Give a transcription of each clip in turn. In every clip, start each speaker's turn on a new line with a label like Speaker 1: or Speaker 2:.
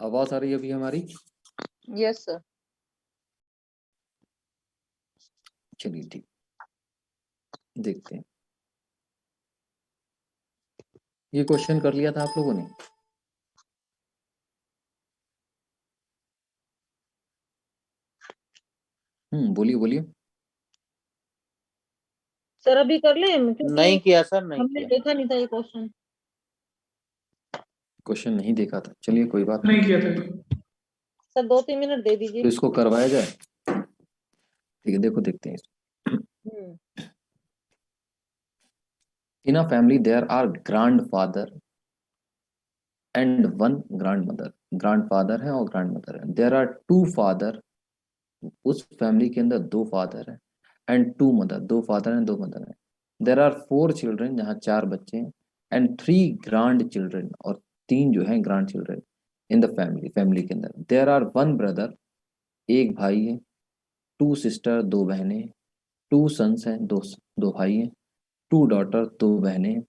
Speaker 1: आवाज आ रही है अभी हमारी?
Speaker 2: Yes sir.
Speaker 1: चलिए ठीक, देखते हैं। ये क्वेश्चन कर लिया था आप लोगों ने? बोलिए बोलिए।
Speaker 2: सर अभी कर ले क्योंकि
Speaker 3: नहीं किया सर, नहीं
Speaker 2: हमने
Speaker 3: किया।
Speaker 2: देखा नहीं था ये क्वेश्चन।
Speaker 1: क्वेश्चन नहीं देखा था, चलिए कोई बात
Speaker 4: नहीं किया था।
Speaker 2: सर 2-3 मिनट दे
Speaker 1: तो
Speaker 2: दीजिए।
Speaker 1: इसको करवाया जाए। ठीक है, देखो देखते हैं।
Speaker 2: Hmm.
Speaker 1: In a family there are grandfather and one grandmother. Grandfather है और ग्रैंडमदर है। There are two father. उस फैमिली के अंदर दो फादर हैं। एंड टू मदर, दो फादर हैं दो मदर हैं। देयर आर फोर चिल्ड्रन, जहाँ चार बच्चे हैं। एंड थ्री ग्रांड चिल्ड्रन, और तीन जो हैं grand children in the family, family के अंदर। देयर आर वन ब्रदर, एक भाई है। टू सिस्टर, दो बहनें। टू सन्स हैं, दो दो भाई हैं। टू डॉटर, दो बहनें हैं।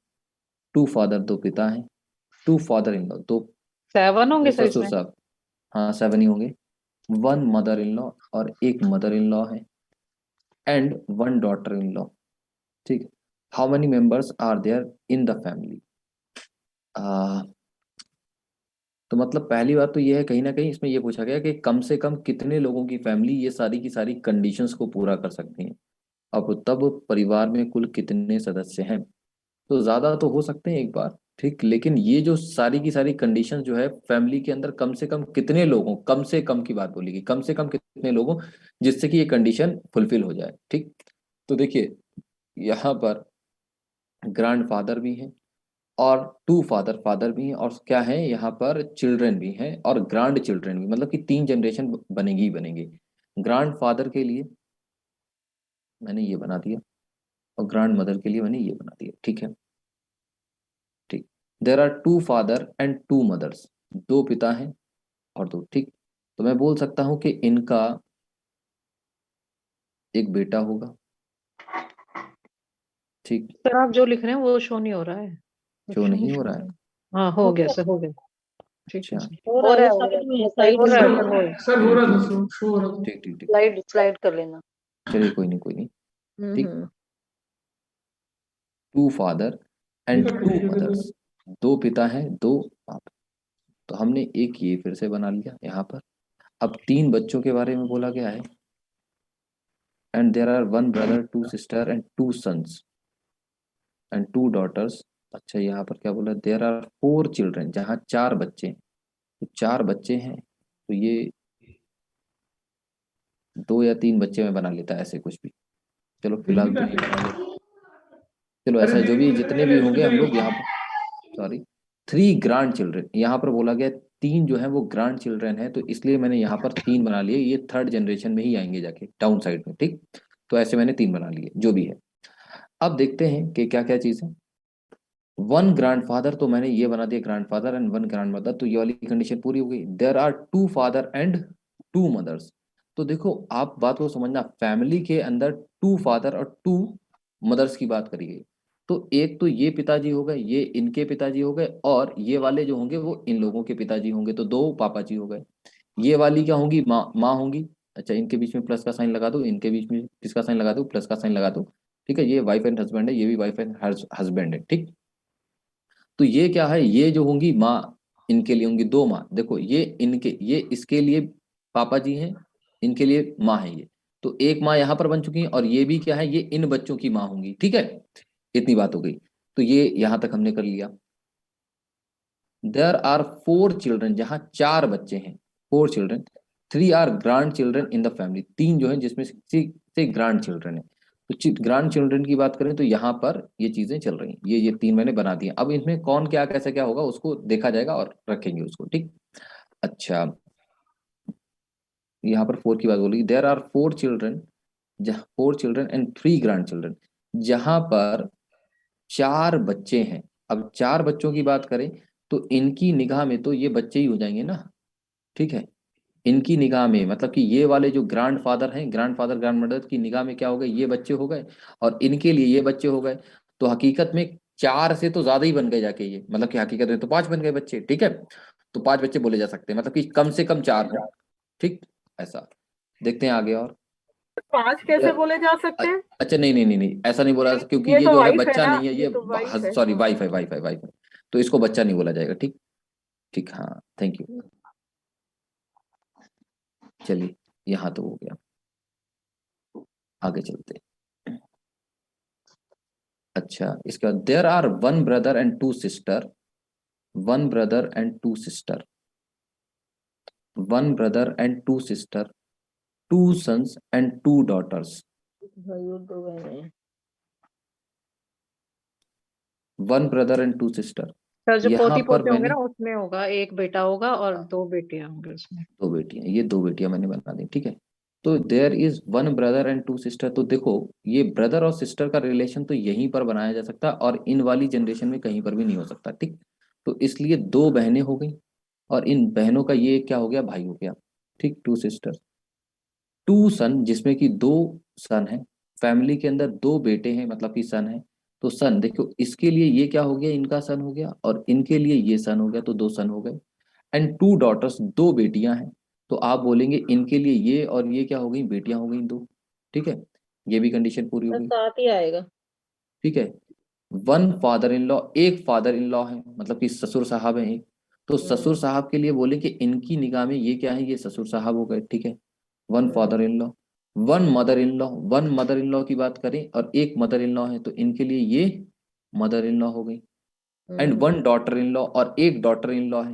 Speaker 1: टू फादर, दो पिता हैं। टू फादर इन लॉ, दो
Speaker 5: 7 होंगे सर
Speaker 1: ससुर
Speaker 5: इसमें।
Speaker 1: साहब। हाँ, सेवन ही होंगे। वन मदर इन लॉ, और एक मदर इन लॉ है। And one daughter in law. ठीक है। How many members are there in the family? तो मतलब पहली बात तो ये है, कहीं ना कहीं इसमें ये पूछा गया कि कम से कम कितने लोगों की फैमिली ये सारी की सारी कंडीशंस को पूरा कर सकती है। अब तब परिवार में कुल कितने सदस्य हैं? तो ज्यादा तो हो सकते हैं एक बार, ठीक, लेकिन ये जो सारी की सारी कंडीशंस जो है, फैमिली के अंदर कम से कम कितने लोगों, कम से कम की बात बोलेगी, कम से कम कितने लोगों जिससे कि ये कंडीशन फुलफिल हो जाए। ठीक, तो देखिए यहाँ पर ग्रैंड फादर भी हैं, और टू फादर, फादर भी हैं, और क्या है यहाँ पर चिल्ड्रन भी हैं, और ग्रैंड चिल्ड्रन भी, मतलब कि तीन जनरेशन बनेगी ही बनेगी। ग्रैंड फादर के लिए मैंने ये बना दिया, और ग्रैंड मदर के लिए मैंने ये बना दिया। ठीक है, ठीक। There are two father and two mothers, दो पिता हैं और दो, ठीक। तो मैं बोल सकता हूं कि इनका एक बेटा होगा। ठीक,
Speaker 5: सर आप जो लिख रहे हैं वो शो नहीं हो रहा है।
Speaker 1: जो नहीं हो रहा है।
Speaker 5: हाँ हो गया सर, हो गया। ठीक है
Speaker 1: अच्छा,
Speaker 5: सर।
Speaker 2: हो रहा है साइड में, साइड
Speaker 5: हो रहा है
Speaker 2: में।
Speaker 5: सर, हो रहा है।
Speaker 4: सर हो रहा था, शो हो रहा था।
Speaker 1: ठीक ठीक ठीक,
Speaker 2: स्लाइड स्लाइड कर लेना।
Speaker 1: चलिए कोई नहीं कोई नहीं। ठीक,
Speaker 2: hmm.
Speaker 1: Two father and two mothers, दो पिता हैं दो माता। तो हमने एक ये फिर से बना लिया यहाँ पर। अब तीन बच्चों के बारे में बोला गया है। And there are one brother, two sister and two sons and two daughters. अच्छा, यहाँ पर क्या बोला? देयर आर फोर चिल्ड्रन, जहाँ चार बच्चे हैं। तो चार बच्चे हैं, तो ये दो या तीन बच्चे में बना लेता है, ऐसे कुछ भी। चलो फिलहाल तो ये बना लेते। चलो ऐसा जो भी जितने भी होंगे हम लोग यहाँ पर, सॉरी, थ्री ग्रांड चिल्ड्रन, यहाँ पर बोला गया तीन जो है वो ग्रांड चिल्ड्रन है, तो इसलिए मैंने यहाँ पर तीन बना लिए। ये थर्ड जनरेशन में ही आएंगे जाके, डाउन साइड में। ठीक, तो ऐसे मैंने तीन बना लिए, जो भी है। अब देखते हैं कि क्या क्या चीज है। वन ग्रैंडफादर, तो मैंने ये बना दिया ग्रैंडफादर एंड वन ग्रैंडमदर, तो ये वाली कंडीशन पूरी हो गई। There are two father and two mothers. तो देखो आप बात को समझना, फैमिली के अंदर टू फादर और टू मदर्स की बात करी गई। तो एक तो ये पिताजी हो गए, ये इनके पिताजी हो गए, और ये वाले जो होंगे वो इन लोगों के पिताजी होंगे, तो दो पापा जी हो गए। ये वाली क्या होंगी? माँ, माँ होंगी। अच्छा, इनके बीच में प्लस का साइन लगा दो, इनके बीच में किसका साइन लगा दो? प्लस का साइन लगा दो। ठीक है, ये वाइफ एंड हस्बैंड है, ये भी वाइफ एंड हस्बैंड है। ठीक, तो ये क्या है? ये जो होंगी माँ, इनके लिए होंगी दो माँ। देखो ये इनके, ये इसके लिए पापा जी हैं, इनके लिए माँ है ये। तो एक माँ यहाँ पर बन चुकी है, और ये भी क्या है? ये इन बच्चों की माँ होंगी। ठीक है, इतनी बात हो गई। तो ये यहां तक हमने कर लिया। देयर आर फोर चिल्ड्रन, जहां चार बच्चे हैं, four children. Three are grand children in the family, तीन जो है जिसमें से ग्रांड चिल्ड्रन है। तो ग्रांड चिल्ड्रन की बात करें तो यहाँ पर ये चीजें चल रही हैं, ये तीन मैंने बना दिए। अब इनमें कौन क्या कैसे क्या होगा उसको देखा जाएगा, और रखेंगे उसको। ठीक, अच्छा, यहाँ पर फोर की बात बोली। There are four children, four children and three grand children, जहां पर चार बच्चे हैं। अब चार बच्चों की बात करें तो इनकी निगाह में तो ये बच्चे ही हो जाएंगे ना। ठीक है, इनकी निगाह में मतलब कि ये वाले जो ग्रैंड फादर हैं, ग्रैंड फादर ग्रैंड मदर की निगाह में क्या हो गए? ये बच्चे हो गए, और इनके लिए ये बच्चे हो गए। तो हकीकत में चार से तो ज्यादा ही बन गए जाके ये, मतलब कि हकीकत में तो पांच बन गए बच्चे। ठीक है, तो 5 बच्चे बोले जा सकते हैं, मतलब कि कम से कम 4 हो। ठीक, ऐसा देखते हैं आगे। और
Speaker 3: 5 कैसे बोले जा सकते हैं?
Speaker 1: अच्छा, नहीं नहीं नहीं नहीं, ऐसा नहीं बोला, क्योंकि
Speaker 3: ये
Speaker 1: ये
Speaker 3: तो
Speaker 1: जो है
Speaker 3: वाइफ है
Speaker 1: बच्चा
Speaker 3: ना,
Speaker 1: नहीं है,
Speaker 3: ये तो वाइफ है।
Speaker 1: सॉरी वाइफ है, वाइफ है, वाइफ है, तो इसको बच्चा नहीं बोला जाएगा। ठीक ठीक, हाँ, थैंक यू। चलिए, यहाँ तो हो गया, आगे चलते हैं। अच्छा, इसके बाद there are 1 brother and 2 sister, 1 brother and 2 sister, 1 brother and 2 sister, 2 sons and 2 daughters,
Speaker 2: भाई और 2 बहनें हैं।
Speaker 1: 1 ब्रदर एंड 2 सिस्टर।
Speaker 5: सर जो
Speaker 1: यहाँ
Speaker 5: पोती
Speaker 1: पर
Speaker 5: पोते होंगे
Speaker 1: मैंने
Speaker 5: ना उसमें होगा, एक बेटा होगा और 2 बेटियां होंगे उसमें।
Speaker 1: 2 बेटियां, ये 2 बेटियां मैंने बना दी। ठीक है, तो there is 1 brother and 2 sister. तो देखो, ये ब्रदर और सिस्टर का रिलेशन तो यहीं पर बनाया जा सकता है, और इन वाली जनरेशन में कहीं पर भी नहीं हो सकता। ठीक, तो इसलिए 2 बहनें हो गई, और इन बहनों का ये क्या हो गया, भाई हो गया। ठीक, 2 सिस्टर, 2 सन, जिसमें कि 2 सन है, फैमिली के अंदर 2 बेटे हैं, मतलब कि सन है। तो सन देखो, इसके लिए ये क्या हो गया, इनका सन हो गया, और इनके लिए ये सन हो गया, तो 2 सन हो गए। एंड 2 डॉटर्स, 2 बेटियां हैं, तो आप बोलेंगे इनके लिए ये और ये क्या हो गई, बेटियां हो गई 2। ठीक है, ये भी कंडीशन पूरी हो
Speaker 2: सर
Speaker 1: गई।
Speaker 2: 7 ही आएगा।
Speaker 1: ठीक है, 1 फादर इन लॉ, एक फादर इन लॉ है, मतलब कि ससुर साहब है एक, तो ससुर साहब के लिए बोले कि इनकी निगाह में ये क्या है, ये ससुर साहब हो गए। ठीक है, 1 father in law, 1 mother in law, 1 mother in law की बात करें और एक मदर इन लॉ है, तो इनके लिए ये मदर इन लॉ हो गई। एंड 1 डॉटर इन लॉ, और एक डॉटर इन लॉ है,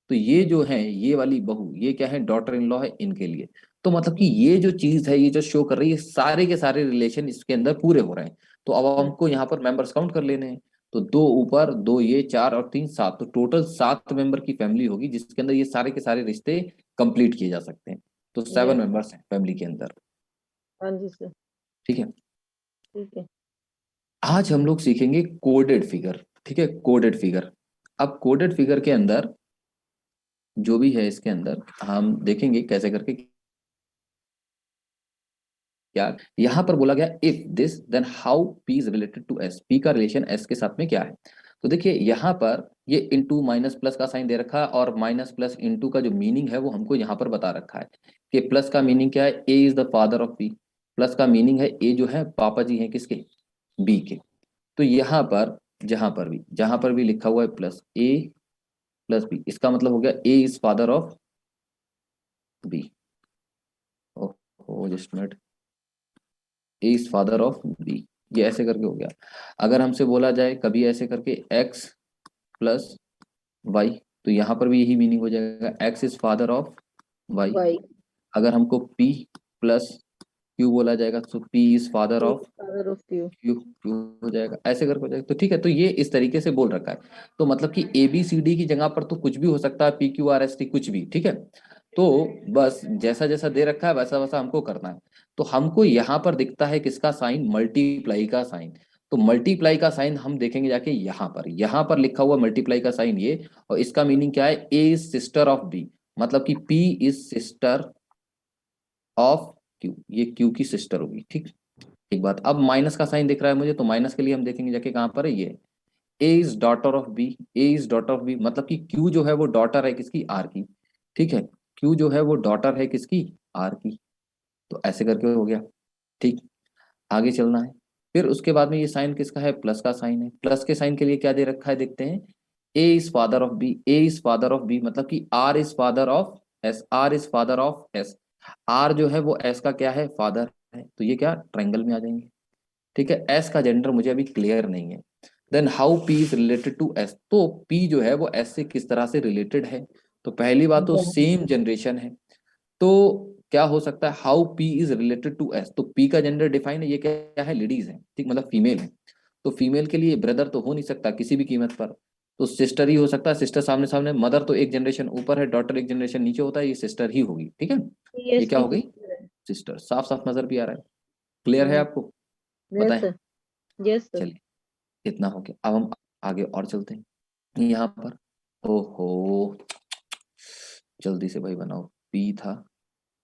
Speaker 1: तो ये जो है, ये वाली बहू, ये क्या है, डॉटर इन लॉ है इनके लिए। तो मतलब कि ये जो चीज है, ये जो शो कर रही है, सारे के सारे रिलेशन इसके अंदर पूरे हो रहे हैं। तो अब हमको यहाँ पर मेंबर्स काउंट कर लेने हैं। तो 2 ऊपर, 2 ये, 4 और 3 7, तो टोटल 7 मेंबर की फैमिली होगी, जिसके अंदर ये सारे के सारे रिश्ते कंप्लीट किए जा सकते हैं। तो 7
Speaker 2: Yes.
Speaker 1: मेंबर्स हैं फैमिली के अंदर।
Speaker 2: हाँ जी सर,
Speaker 1: ठीक है,
Speaker 2: ठीक है।
Speaker 1: आज हम लोग सीखेंगे कोडेड फिगर। ठीक है, कोडेड फिगर। अब कोडेड फिगर के अंदर जो भी है, इसके अंदर हम देखेंगे कैसे करके क्या। यहां पर बोला गया if this then how P is related to S, P का रिलेशन एस के साथ में क्या है। तो देखिए, यहाँ पर ये इंटू माइनस प्लस का साइन दे रखा है, और माइनस प्लस इंटू का जो मीनिंग है वो हमको यहाँ पर बता रखा है कि प्लस का मीनिंग क्या है, A is the father of B. Plus का मीनिंग है ए जो है पापा जी हैं किसके, बी के। तो यहाँ पर जहां पर भी लिखा हुआ है प्लस ए प्लस बी, इसका मतलब हो गया A is father of B. Oh, just minute, A is father of B, ये ऐसे करके हो गया। अगर हमसे बोला जाए कभी ऐसे करके एक्स प्लस वाई, तो यहाँ पर भी यही मीनिंग हो जाएगा, X is father of Y.
Speaker 2: Y
Speaker 1: अगर हमको पी प्लस क्यू बोला जाएगा, तो P is father of
Speaker 2: father of Q.
Speaker 1: Q, Q हो जाएगा, ऐसे करके हो जाएगा। तो ठीक है, तो ये इस तरीके से बोल रखा है। तो मतलब कि ए बी सी डी की जगह पर तो कुछ भी हो सकता है, P Q R S T कुछ भी। ठीक है, तो बस जैसा जैसा दे रखा है वैसा वैसा हमको करना है। तो हमको यहाँ पर दिखता है किसका साइन, मल्टीप्लाई का साइन। तो मल्टीप्लाई का साइन हम देखेंगे जाके यहाँ पर लिखा हुआ मल्टीप्लाई का साइन ये, और इसका मीनिंग क्या है, A is sister of B, मतलब कि P is sister of Q, ये क्यू की सिस्टर होगी। ठीक, एक बात। अब माइनस का साइन दिख रहा है मुझे, तो माइनस के लिए हम देखेंगे जाके कहाँ पर है, ये A is daughter of B, A is daughter of B, मतलब कि क्यू जो है वो डॉटर है किसकी, आर की। ठीक है, क्यू जो है वो डॉटर है किसकी, आर की। तो ऐसे करके हो गया। ठीक, आगे चलना है। फिर उसके बाद में ये साइन किसका है, प्लस का साइन है। प्लस के साइन के लिए क्या दे रखा है, देखते हैं। A is father of B, A is father of B, मतलब कि R is father of S, R is father of S. R जो है वो एस का क्या है, फादर है, तो ये क्या ट्रायंगल में आ जाएंगे। ठीक है, एस का जेंडर मुझे अभी क्लियर नहीं है। Then how P is related to S, तो पी जो है वो एस से किस तरह से रिलेटेड है। तो पहली बात तो सेम जनरेशन है, तो क्या हो सकता है, how P is related to S. तो पी का जेंडर डिफाइन है, ये क्या है, लेडीज है। ठीक, मतलब फीमेल है। तो फीमेल के लिए ब्रदर तो हो नहीं सकता किसी भी कीमत पर, तो सिस्टर ही हो सकता है। सिस्टर सामने सामने, मदर तो एक जनरेशन ऊपर है, डॉटर एक जनरेशन नीचे होता है, ये सिस्टर ही होगी। ठीक है, ये क्या हो गई, सिस्टर। साफ साफ नजर भी आ रहा है, क्लियर है आपको,
Speaker 2: यस
Speaker 1: बताएं।
Speaker 2: Sir, yes sir.
Speaker 1: चलिए, इतना हो गया, अब हम आगे और चलते हैं यहाँ पर। ओहो, जल्दी से भाई बनाओ। पी था,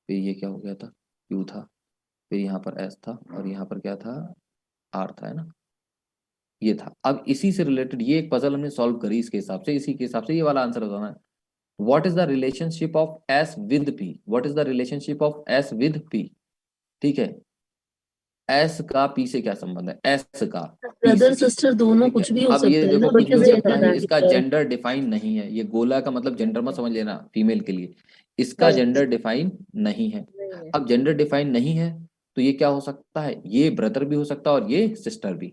Speaker 1: फिर ये क्या हो गया था, क्यू था, फिर यहाँ पर एस था, और यहाँ पर क्या था, आर था, है ना, ये था। अब इसी से रिलेटेड ये एक पजल हमने सॉल्व करी, इसके हिसाब से, इसी के हिसाब से ये वाला आंसर बताना है। What is the relationship of S with P, what is the relationship of S with P, ठीक है, एस का पी से क्या संबंध है, एस का पी
Speaker 4: ब्रदर
Speaker 1: से,
Speaker 4: सिस्टर दोनों
Speaker 1: ठीक है।
Speaker 4: कुछ भी हो
Speaker 1: अब ये
Speaker 4: सकते हैं
Speaker 1: देखो
Speaker 4: ना,
Speaker 1: कुछ भी हो
Speaker 4: because
Speaker 1: सकता है,
Speaker 2: gender
Speaker 1: इसका
Speaker 2: है।
Speaker 1: जेंडर डिफाइन नहीं है, ये गोला का मतलब जेंडर मत समझ लेना फीमेल के लिए, इसका
Speaker 2: अच्छा।
Speaker 1: जेंडर डिफाइन नहीं है।
Speaker 2: नहीं है।
Speaker 1: अब जेंडर डिफाइन नहीं है तो ये क्या हो सकता है, ये ब्रदर भी हो सकता है और ये सिस्टर भी,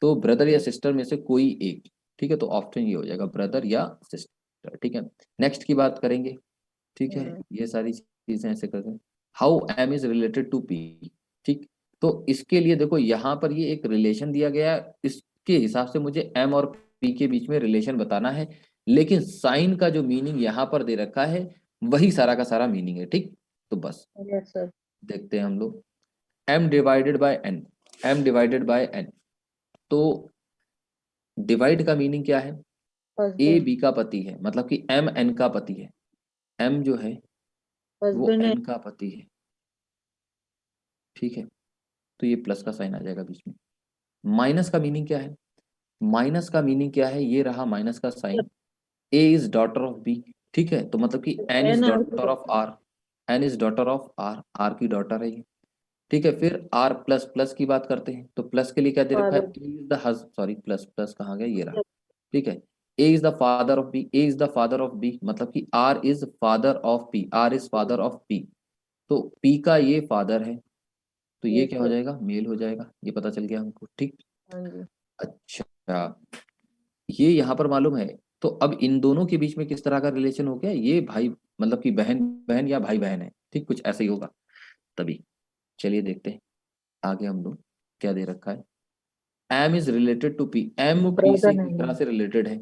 Speaker 1: तो ब्रदर या सिस्टर में से कोई एक, ठीक है, तो ऑप्शन ये हो जाएगा ब्रदर या सिस्टर, ठीक है। नेक्स्ट की बात करेंगे, ठीक है, ये सारी चीजें ऐसे करते हैं। How M is related to P, ठीक, तो इसके लिए देखो यहाँ पर ये एक रिलेशन दिया गया है, इसके हिसाब से मुझे एम और पी के बीच में रिलेशन बताना है, लेकिन साइन का जो मीनिंग यहाँ पर दे रखा है वही सारा का सारा मीनिंग है, ठीक। तो बस
Speaker 2: यस सर।
Speaker 1: देखते हैं हम लोग, M divided by N, M divided by N, तो डिवाइड का मीनिंग क्या है, ए
Speaker 2: हस्बैंड।
Speaker 1: बी का पति है, मतलब कि एम एन का पति है, एम जो है वो
Speaker 2: हस्बैंड है।
Speaker 1: एन का पति है, ठीक है, तो ये प्लस का साइन आ जाएगा बीच में। माइनस का मीनिंग क्या है, माइनस का मीनिंग क्या है, ये रहा माइनस का sign, A is daughter of B, ठीक है, तो मतलब कि N is
Speaker 2: N R
Speaker 1: daughter of R, N is daughter of R, R की डॉटर है ये, ठीक है। फिर आर प्लस प्लस की बात करते हैं, तो प्लस के लिए क्या दे रखा है,
Speaker 2: father.
Speaker 1: A is the sorry plus plus कहाँ गया, ये रहा, ठीक है। A is the father of B, A is the father of B, मतलब कि R is father of P, R is father of P, तो पी का ये फादर है, तो ये
Speaker 2: यस
Speaker 1: क्या हो
Speaker 2: सर।
Speaker 1: जाएगा, मेल हो जाएगा, ये पता चल गया हमको, ठीक।
Speaker 2: हाँ जी।
Speaker 1: अच्छा, ये यहाँ पर मालूम है, तो अब इन दोनों के बीच में किस तरह का रिलेशन हो गया, ये भाई मतलब कि बहन बहन या भाई बहन है, ठीक, कुछ ऐसा ही होगा तभी। चलिए देखते हैं आगे हम लोग क्या दे रखा है, M is related to P, M P से
Speaker 2: ब्रदर
Speaker 1: किस
Speaker 2: नहीं
Speaker 1: तरह
Speaker 2: है।
Speaker 1: से रिलेटेड है,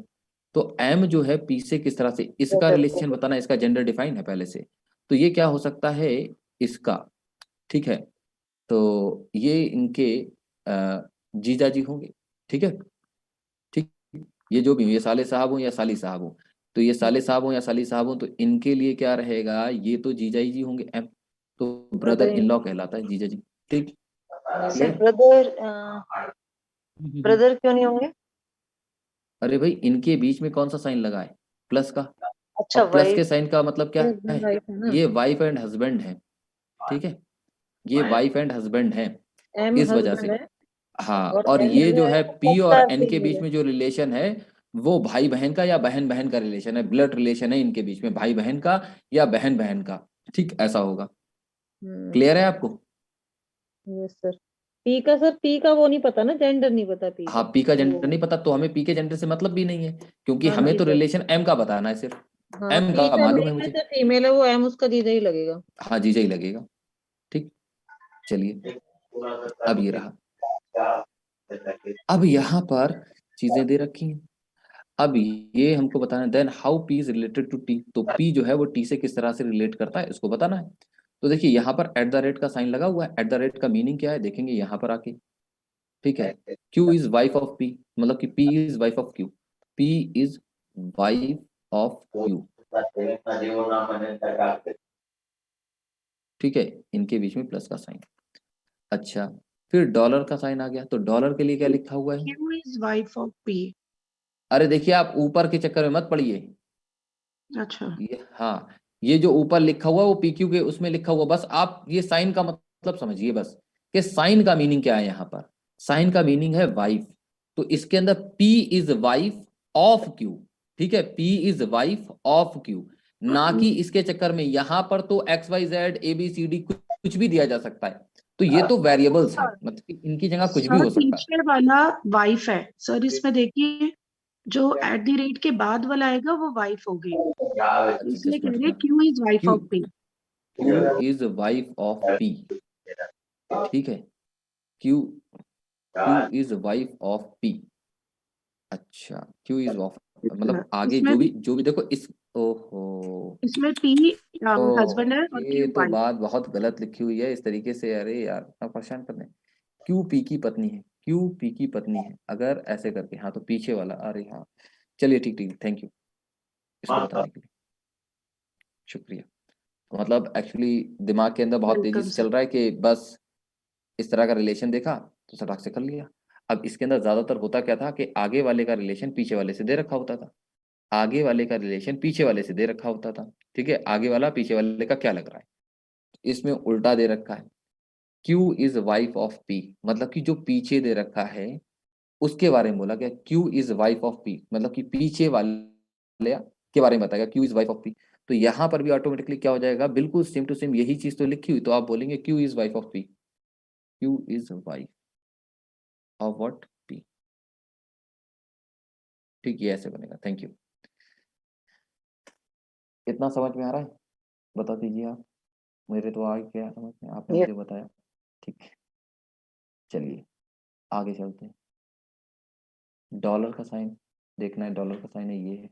Speaker 1: तो एम जो है पी से किस तरह से, इसका
Speaker 2: ब्रदर।
Speaker 1: रिलेशन बताना, इसका जेंडर डिफाइन है पहले से, तो ये क्या हो सकता है इसका, ठीक है, तो ये इनके जीजा जी होंगे, ठीक है, ठीक, ये जो भी, ये साले साहब हो या साली साहब हो, तो ये साले साहब हो या साली साहब हो, तो इनके लिए क्या रहेगा, ये तो जीजा ही जी होंगे एम, तो ब्रदर इन लॉ कहलाता है जीजा जी, ठीक,
Speaker 2: सर
Speaker 1: क्लियर।
Speaker 2: ब्रदर। ब्रदर क्यों नहीं होंगे?
Speaker 1: अरे भाई इनके बीच में कौन सा साइन लगा है, प्लस का,
Speaker 2: अच्छा
Speaker 1: और प्लस
Speaker 2: वाइफ।
Speaker 1: के साइन का मतलब क्या है,
Speaker 2: हस्बैंड वाइफ है ना।
Speaker 1: ये वाइफ एंड हस्बैंड है, ठीक है, ये वाइफ एंड हस्बैंड है,
Speaker 2: एम
Speaker 1: इस वजह
Speaker 2: हस्बैंड
Speaker 1: से,
Speaker 2: है।
Speaker 1: हाँ,
Speaker 2: और
Speaker 1: और
Speaker 2: एन
Speaker 1: ये
Speaker 2: जो
Speaker 1: जो
Speaker 2: है
Speaker 1: है
Speaker 2: वो
Speaker 1: पी और
Speaker 2: अवतार
Speaker 1: एन के
Speaker 2: फीमेल
Speaker 1: बीच
Speaker 2: है।
Speaker 1: में जो रिलेशन है वो भाई बहन का या बहन बहन का रिलेशन है, ब्लड रिलेशन है इनके बीच में, भाई बहन का या बहन बहन का, ठीक, ऐसा होगा, क्लियर है आपको।
Speaker 2: Yes sir. पी का सर, पी का वो नहीं पता ना, जेंडर नहीं पता पी
Speaker 1: हाँ
Speaker 2: का।
Speaker 1: पी का जेंडर
Speaker 2: वो।
Speaker 1: नहीं पता, तो हमें पी के जेंडर से मतलब भी नहीं है, क्योंकि
Speaker 2: हाँ
Speaker 1: हमें
Speaker 2: जी
Speaker 1: तो
Speaker 2: सर।
Speaker 1: रिलेशन एम का बताना है सिर्फ,
Speaker 2: हाँ,
Speaker 1: एम
Speaker 2: पी
Speaker 1: का
Speaker 2: का
Speaker 1: मालूम है
Speaker 2: मेल है
Speaker 1: मुझे,
Speaker 2: तो फीमेल है, वो एम उसका जीजा ही लगेगा।
Speaker 1: हाँ जीजा ही लगेगा, ठीक। चलिए अब ये रहा, अब यहाँ पर चीजें दे रखी हैं, अब ये हमको बताना है, then how P is related to T, तो पी जो है वो टी से किस तरह से रिलेट करता है इसको बताना है। तो देखिए यहाँ पर एट द रेट का साइन लगा हुआ है, एट द रेट का मीनिंग क्या है देखेंगे यहाँ पर आके, ठीक है। Q is wife of P, मतलब कि P is wife of Q, P is wife of Q, ठीक है, इनके बीच में प्लस का साइन। अच्छा, फिर डॉलर का साइन आ गया, तो डॉलर के लिए क्या लिखा हुआ है,
Speaker 4: Q is wife of P.
Speaker 1: अरे देखिए आप ऊपर के चक्कर में मत पड़िए,
Speaker 4: अच्छा।
Speaker 1: ये हाँ, ये जो ऊपर लिखा हुआ है वो पीक्यू के उसमें लिखा हुआ, बस आप ये साइन का मतलब समझिए बस, कि साइन का मीनिंग क्या है यहाँ पर, साइन का मीनिंग है वाइफ, तो इसके अंदर P is wife of Q, ठीक है, P is wife of Q, ना कि इसके चक्कर में यहाँ पर तो X Y Z A B C D कुछ भी दिया जा सकता है, तो ये तो वेरिएबल्स हैं, मतलब कि इनकी जगह कुछ भी
Speaker 4: सर
Speaker 1: हो सकता है।
Speaker 4: पीछे वाला वाइफ है सर, इसमें देखिए जो एट द रेट के बाद वाला आएगा वो वाइफ हो गई, तो
Speaker 1: अच्छा
Speaker 4: इसलिए
Speaker 1: जस्ट
Speaker 4: कह
Speaker 1: मिनट,
Speaker 4: रहे हैं Q is wife
Speaker 1: Q,
Speaker 4: of P.
Speaker 1: Q is wife of P, ठीक है, Q, Q is wife of P, अच्छा क्यू इज ऑफ, मतलब आगे
Speaker 4: इसमें
Speaker 1: जो भी देखो इस, ओहो,
Speaker 4: इसमें पी हस्बैंड है और
Speaker 1: ये
Speaker 4: क्यू
Speaker 1: तो
Speaker 4: वाइफ।
Speaker 1: बात बहुत गलत लिखी हुई है इस तरीके से, अरे यार इतना परेशान करने, क्यू पी की पत्नी है, क्यू पी की पत्नी है, अगर ऐसे करके, हाँ तो पीछे वाला, अरे हाँ, चलिए ठीक ठीक, थैंक यू इसको बताने के लिए, शुक्रिया। तो मतलब एक्चुअली दिमाग के अंदर बहुत तेजी
Speaker 4: वेलकम
Speaker 1: से
Speaker 4: सर।
Speaker 1: चल रहा है कि बस इस तरह का रिलेशन देखा तो सटाक से कर लिया, अब इसके अंदर ज्यादातर होता क्या था कि आगे वाले का रिलेशन पीछे वाले से दे रखा होता था, आगे वाले का रिलेशन पीछे वाले से दे रखा होता था, ठीक है, आगे वाला पीछे वाले का क्या लग रहा है, इसमें उल्टा दे रखा है, Q is wife of P, मतलब कि जो पीछे दे रखा है उसके बारे में बोला गया, Q is wife of P, मतलब कि पीछे वाले के बारे में बताया गया, Q is wife of P। तो यहाँ पर भी ऑटोमेटिकली क्या हो जाएगा, बिल्कुल सेम टू सेम यही चीज तो लिखी हुई, तो आप बोलेंगे Q is wife of P, Q is wife of what, P। ठीक, ये ऐसे बनेगा। Thank you. इतना समझ में आ रहा है, बता दीजिए आप। मेरे तो आ गया समझ में, आपने
Speaker 5: Yes.
Speaker 1: मुझे बताया। ठीक है, चलिए आगे चलते हैं। डॉलर का साइन देखना है, डॉलर का साइन है ये है।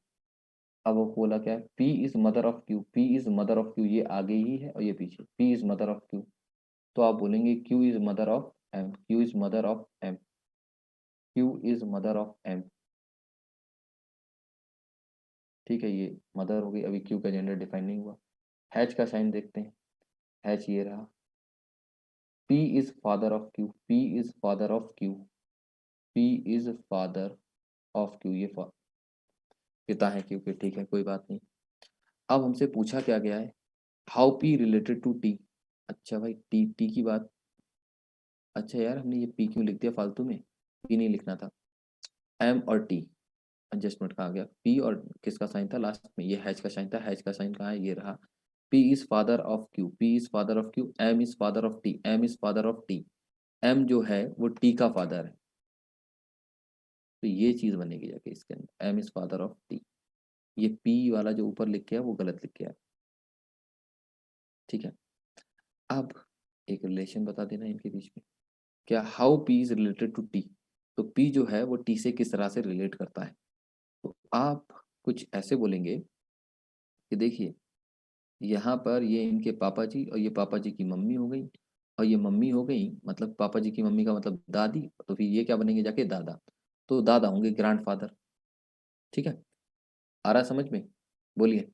Speaker 1: अब वो बोला क्या है, P is mother of Q, P is mother of Q, ये आगे ही है और ये पीछे, P is mother of Q। तो आप बोलेंगे Q is mother of M, Q is mother of M, Q is mother of M। ठीक है, ये मदर हो गई, अभी Q का जेंडर डिफाइन नहीं हुआ। हैच का साइन देखते हैं, हैच ये रहा, P is father of Q, P is father of Q, P is father of Q, ये पिता है Q के, ठीक है, कोई बात नहीं। अब हमसे पूछा क्या गया है, how P related to T। अच्छा भाई, T की बात, अच्छा यार हमने ये P क्यों लिख दिया फालतू में, P नहीं लिखना था। M और T एडजस्टमेंट कहाँ गया, P और किसका साइन था लास्ट में, ये हैच का साइन था, हैच का साइन कहाँ है, ये रहा। P is father of Q, P is father of Q, M is father of T, M is father of T, M जो है वो T का फादर है, तो ये चीज बनेगी जाके इसके अंदर, M is father of T। ये P वाला जो ऊपर लिख के है वो गलत लिख के है, ठीक है। अब एक रिलेशन बता देना इनके बीच में, क्या how P is related to T, तो P जो है वो T से किस तरह से रिलेट करता है। तो आप कुछ ऐसे बोलेंगे कि देखिए यहाँ पर ये इनके पापा जी और ये पापा जी की मम्मी हो गई, और ये मम्मी हो गई मतलब पापा जी की मम्मी का मतलब दादी, तो फिर ये क्या बनेंगे जाके दादा, तो दादा होंगे ग्रैंडफादर। ठीक है, आ रहा है समझ में, बोलिए।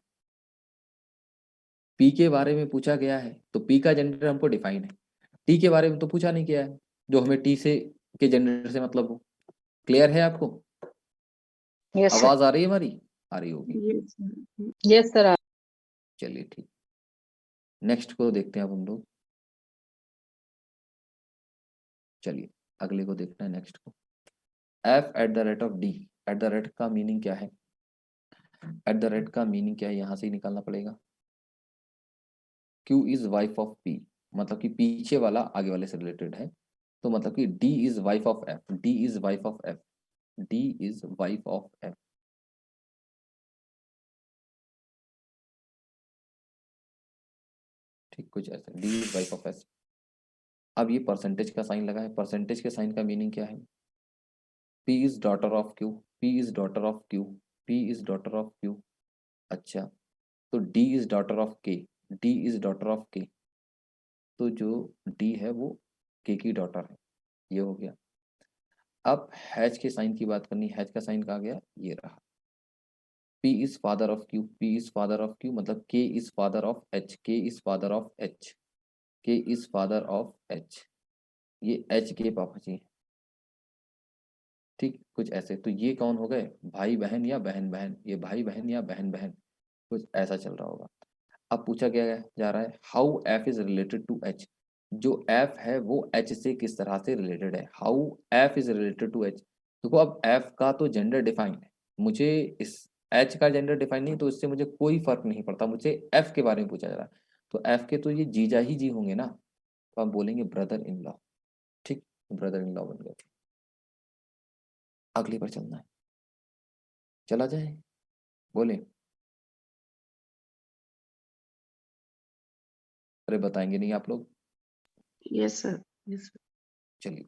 Speaker 1: पी के बारे में पूछा गया है तो पी का जेंडर हमको डिफाइन है, टी के बारे में तो पूछा नहीं गया है, जो हमें टी से के जेंडर से मतलब हो। क्लियर है आपको,
Speaker 5: Yes, sir.
Speaker 1: आवाज आ रही है हमारी, आ रही होगी,
Speaker 4: Yes.
Speaker 5: Yes, sir.
Speaker 1: चलिए ठीक। नेक्स्ट को देखते हैं अब हम लोग, चलिए अगले को देखना है नेक्स्ट को। F eight the rate of D, eight the rate का मीनिंग क्या है, एट द रेट का मीनिंग क्या है, यहां से ही निकालना पड़ेगा। Q is wife of P, मतलब कि पीछे वाला आगे वाले से रिलेटेड है, तो मतलब कि D is wife of F, D is wife of F, D is wife of F. ठीक, कुछ ऐसा, D is wife of F. अब ये परसेंटेज का साइन लगा है, परसेंटेज के साइन का मीनिंग क्या है, P is daughter of Q, P is daughter of Q, P is daughter of Q. अच्छा, तो डी इज डॉटर ऑफ के, डी इज डॉटर ऑफ के, तो जो डी है वो के की डॉटर है, ये हो गया। अब हैच के साइन की बात करनी, हैच का साइन कहा गया, ये रहा। P is father of Q, P is father of Q, मतलब K is father of H, K is father of H, K is father of H, ये H के पापा जी हैं। ठीक, कुछ ऐसे, तो ये कौन हो गए, भाई बहन या बहन बहन, ये भाई बहन या बहन बहन, कुछ ऐसा चल रहा होगा। अब पूछा गया जा रहा है how F is related to H, जो F है वो H से किस तरह से रिलेटेड है, how F is related to H। देखो अब F का तो जेंडर डिफाइन है, मुझे इस H का जेंडर डिफाइन नहीं, तो इससे मुझे कोई फर्क नहीं पड़ता, मुझे F के बारे में पूछा जा रहा है, तो F के तो ये जीजा ही जी होंगे ना, तो आप बोलेंगे ब्रदर इन लॉ। ठीक, ब्रदर इन लॉ बन गए। अगली पर चलना है, चला जाए, बोले, अरे बताएंगे नहीं आप लोग,
Speaker 4: Yes, sir. Yes, sir.
Speaker 1: चलिए